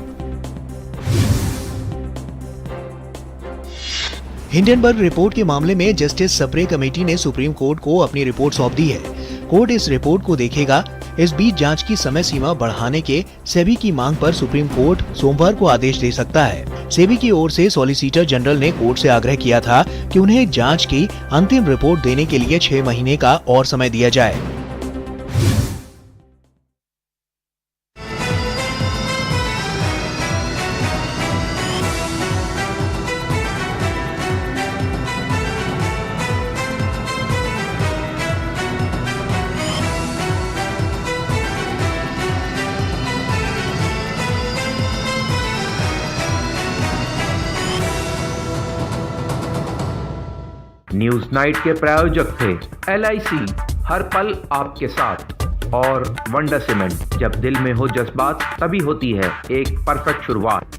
हिंडनबर्ग रिपोर्ट के मामले में जस्टिस सप्रे कमेटी ने सुप्रीम कोर्ट को अपनी रिपोर्ट सौंप दी है। कोर्ट इस रिपोर्ट को देखेगा। इस बीच जांच की समय सीमा बढ़ाने के सेबी की मांग पर सुप्रीम कोर्ट सोमवार को आदेश दे सकता है। सेबी की ओर से सॉलिसिटर जनरल ने कोर्ट से आग्रह किया था कि उन्हें जांच की अंतिम रिपोर्ट देने के लिए 6 महीने का और समय दिया जाए। न्यूज नाइट के प्रायोजक थे LIC, हर पल आपके साथ, और वंडर सीमेंट। जब दिल में हो जज्बात तभी होती है एक परफेक्ट शुरुआत।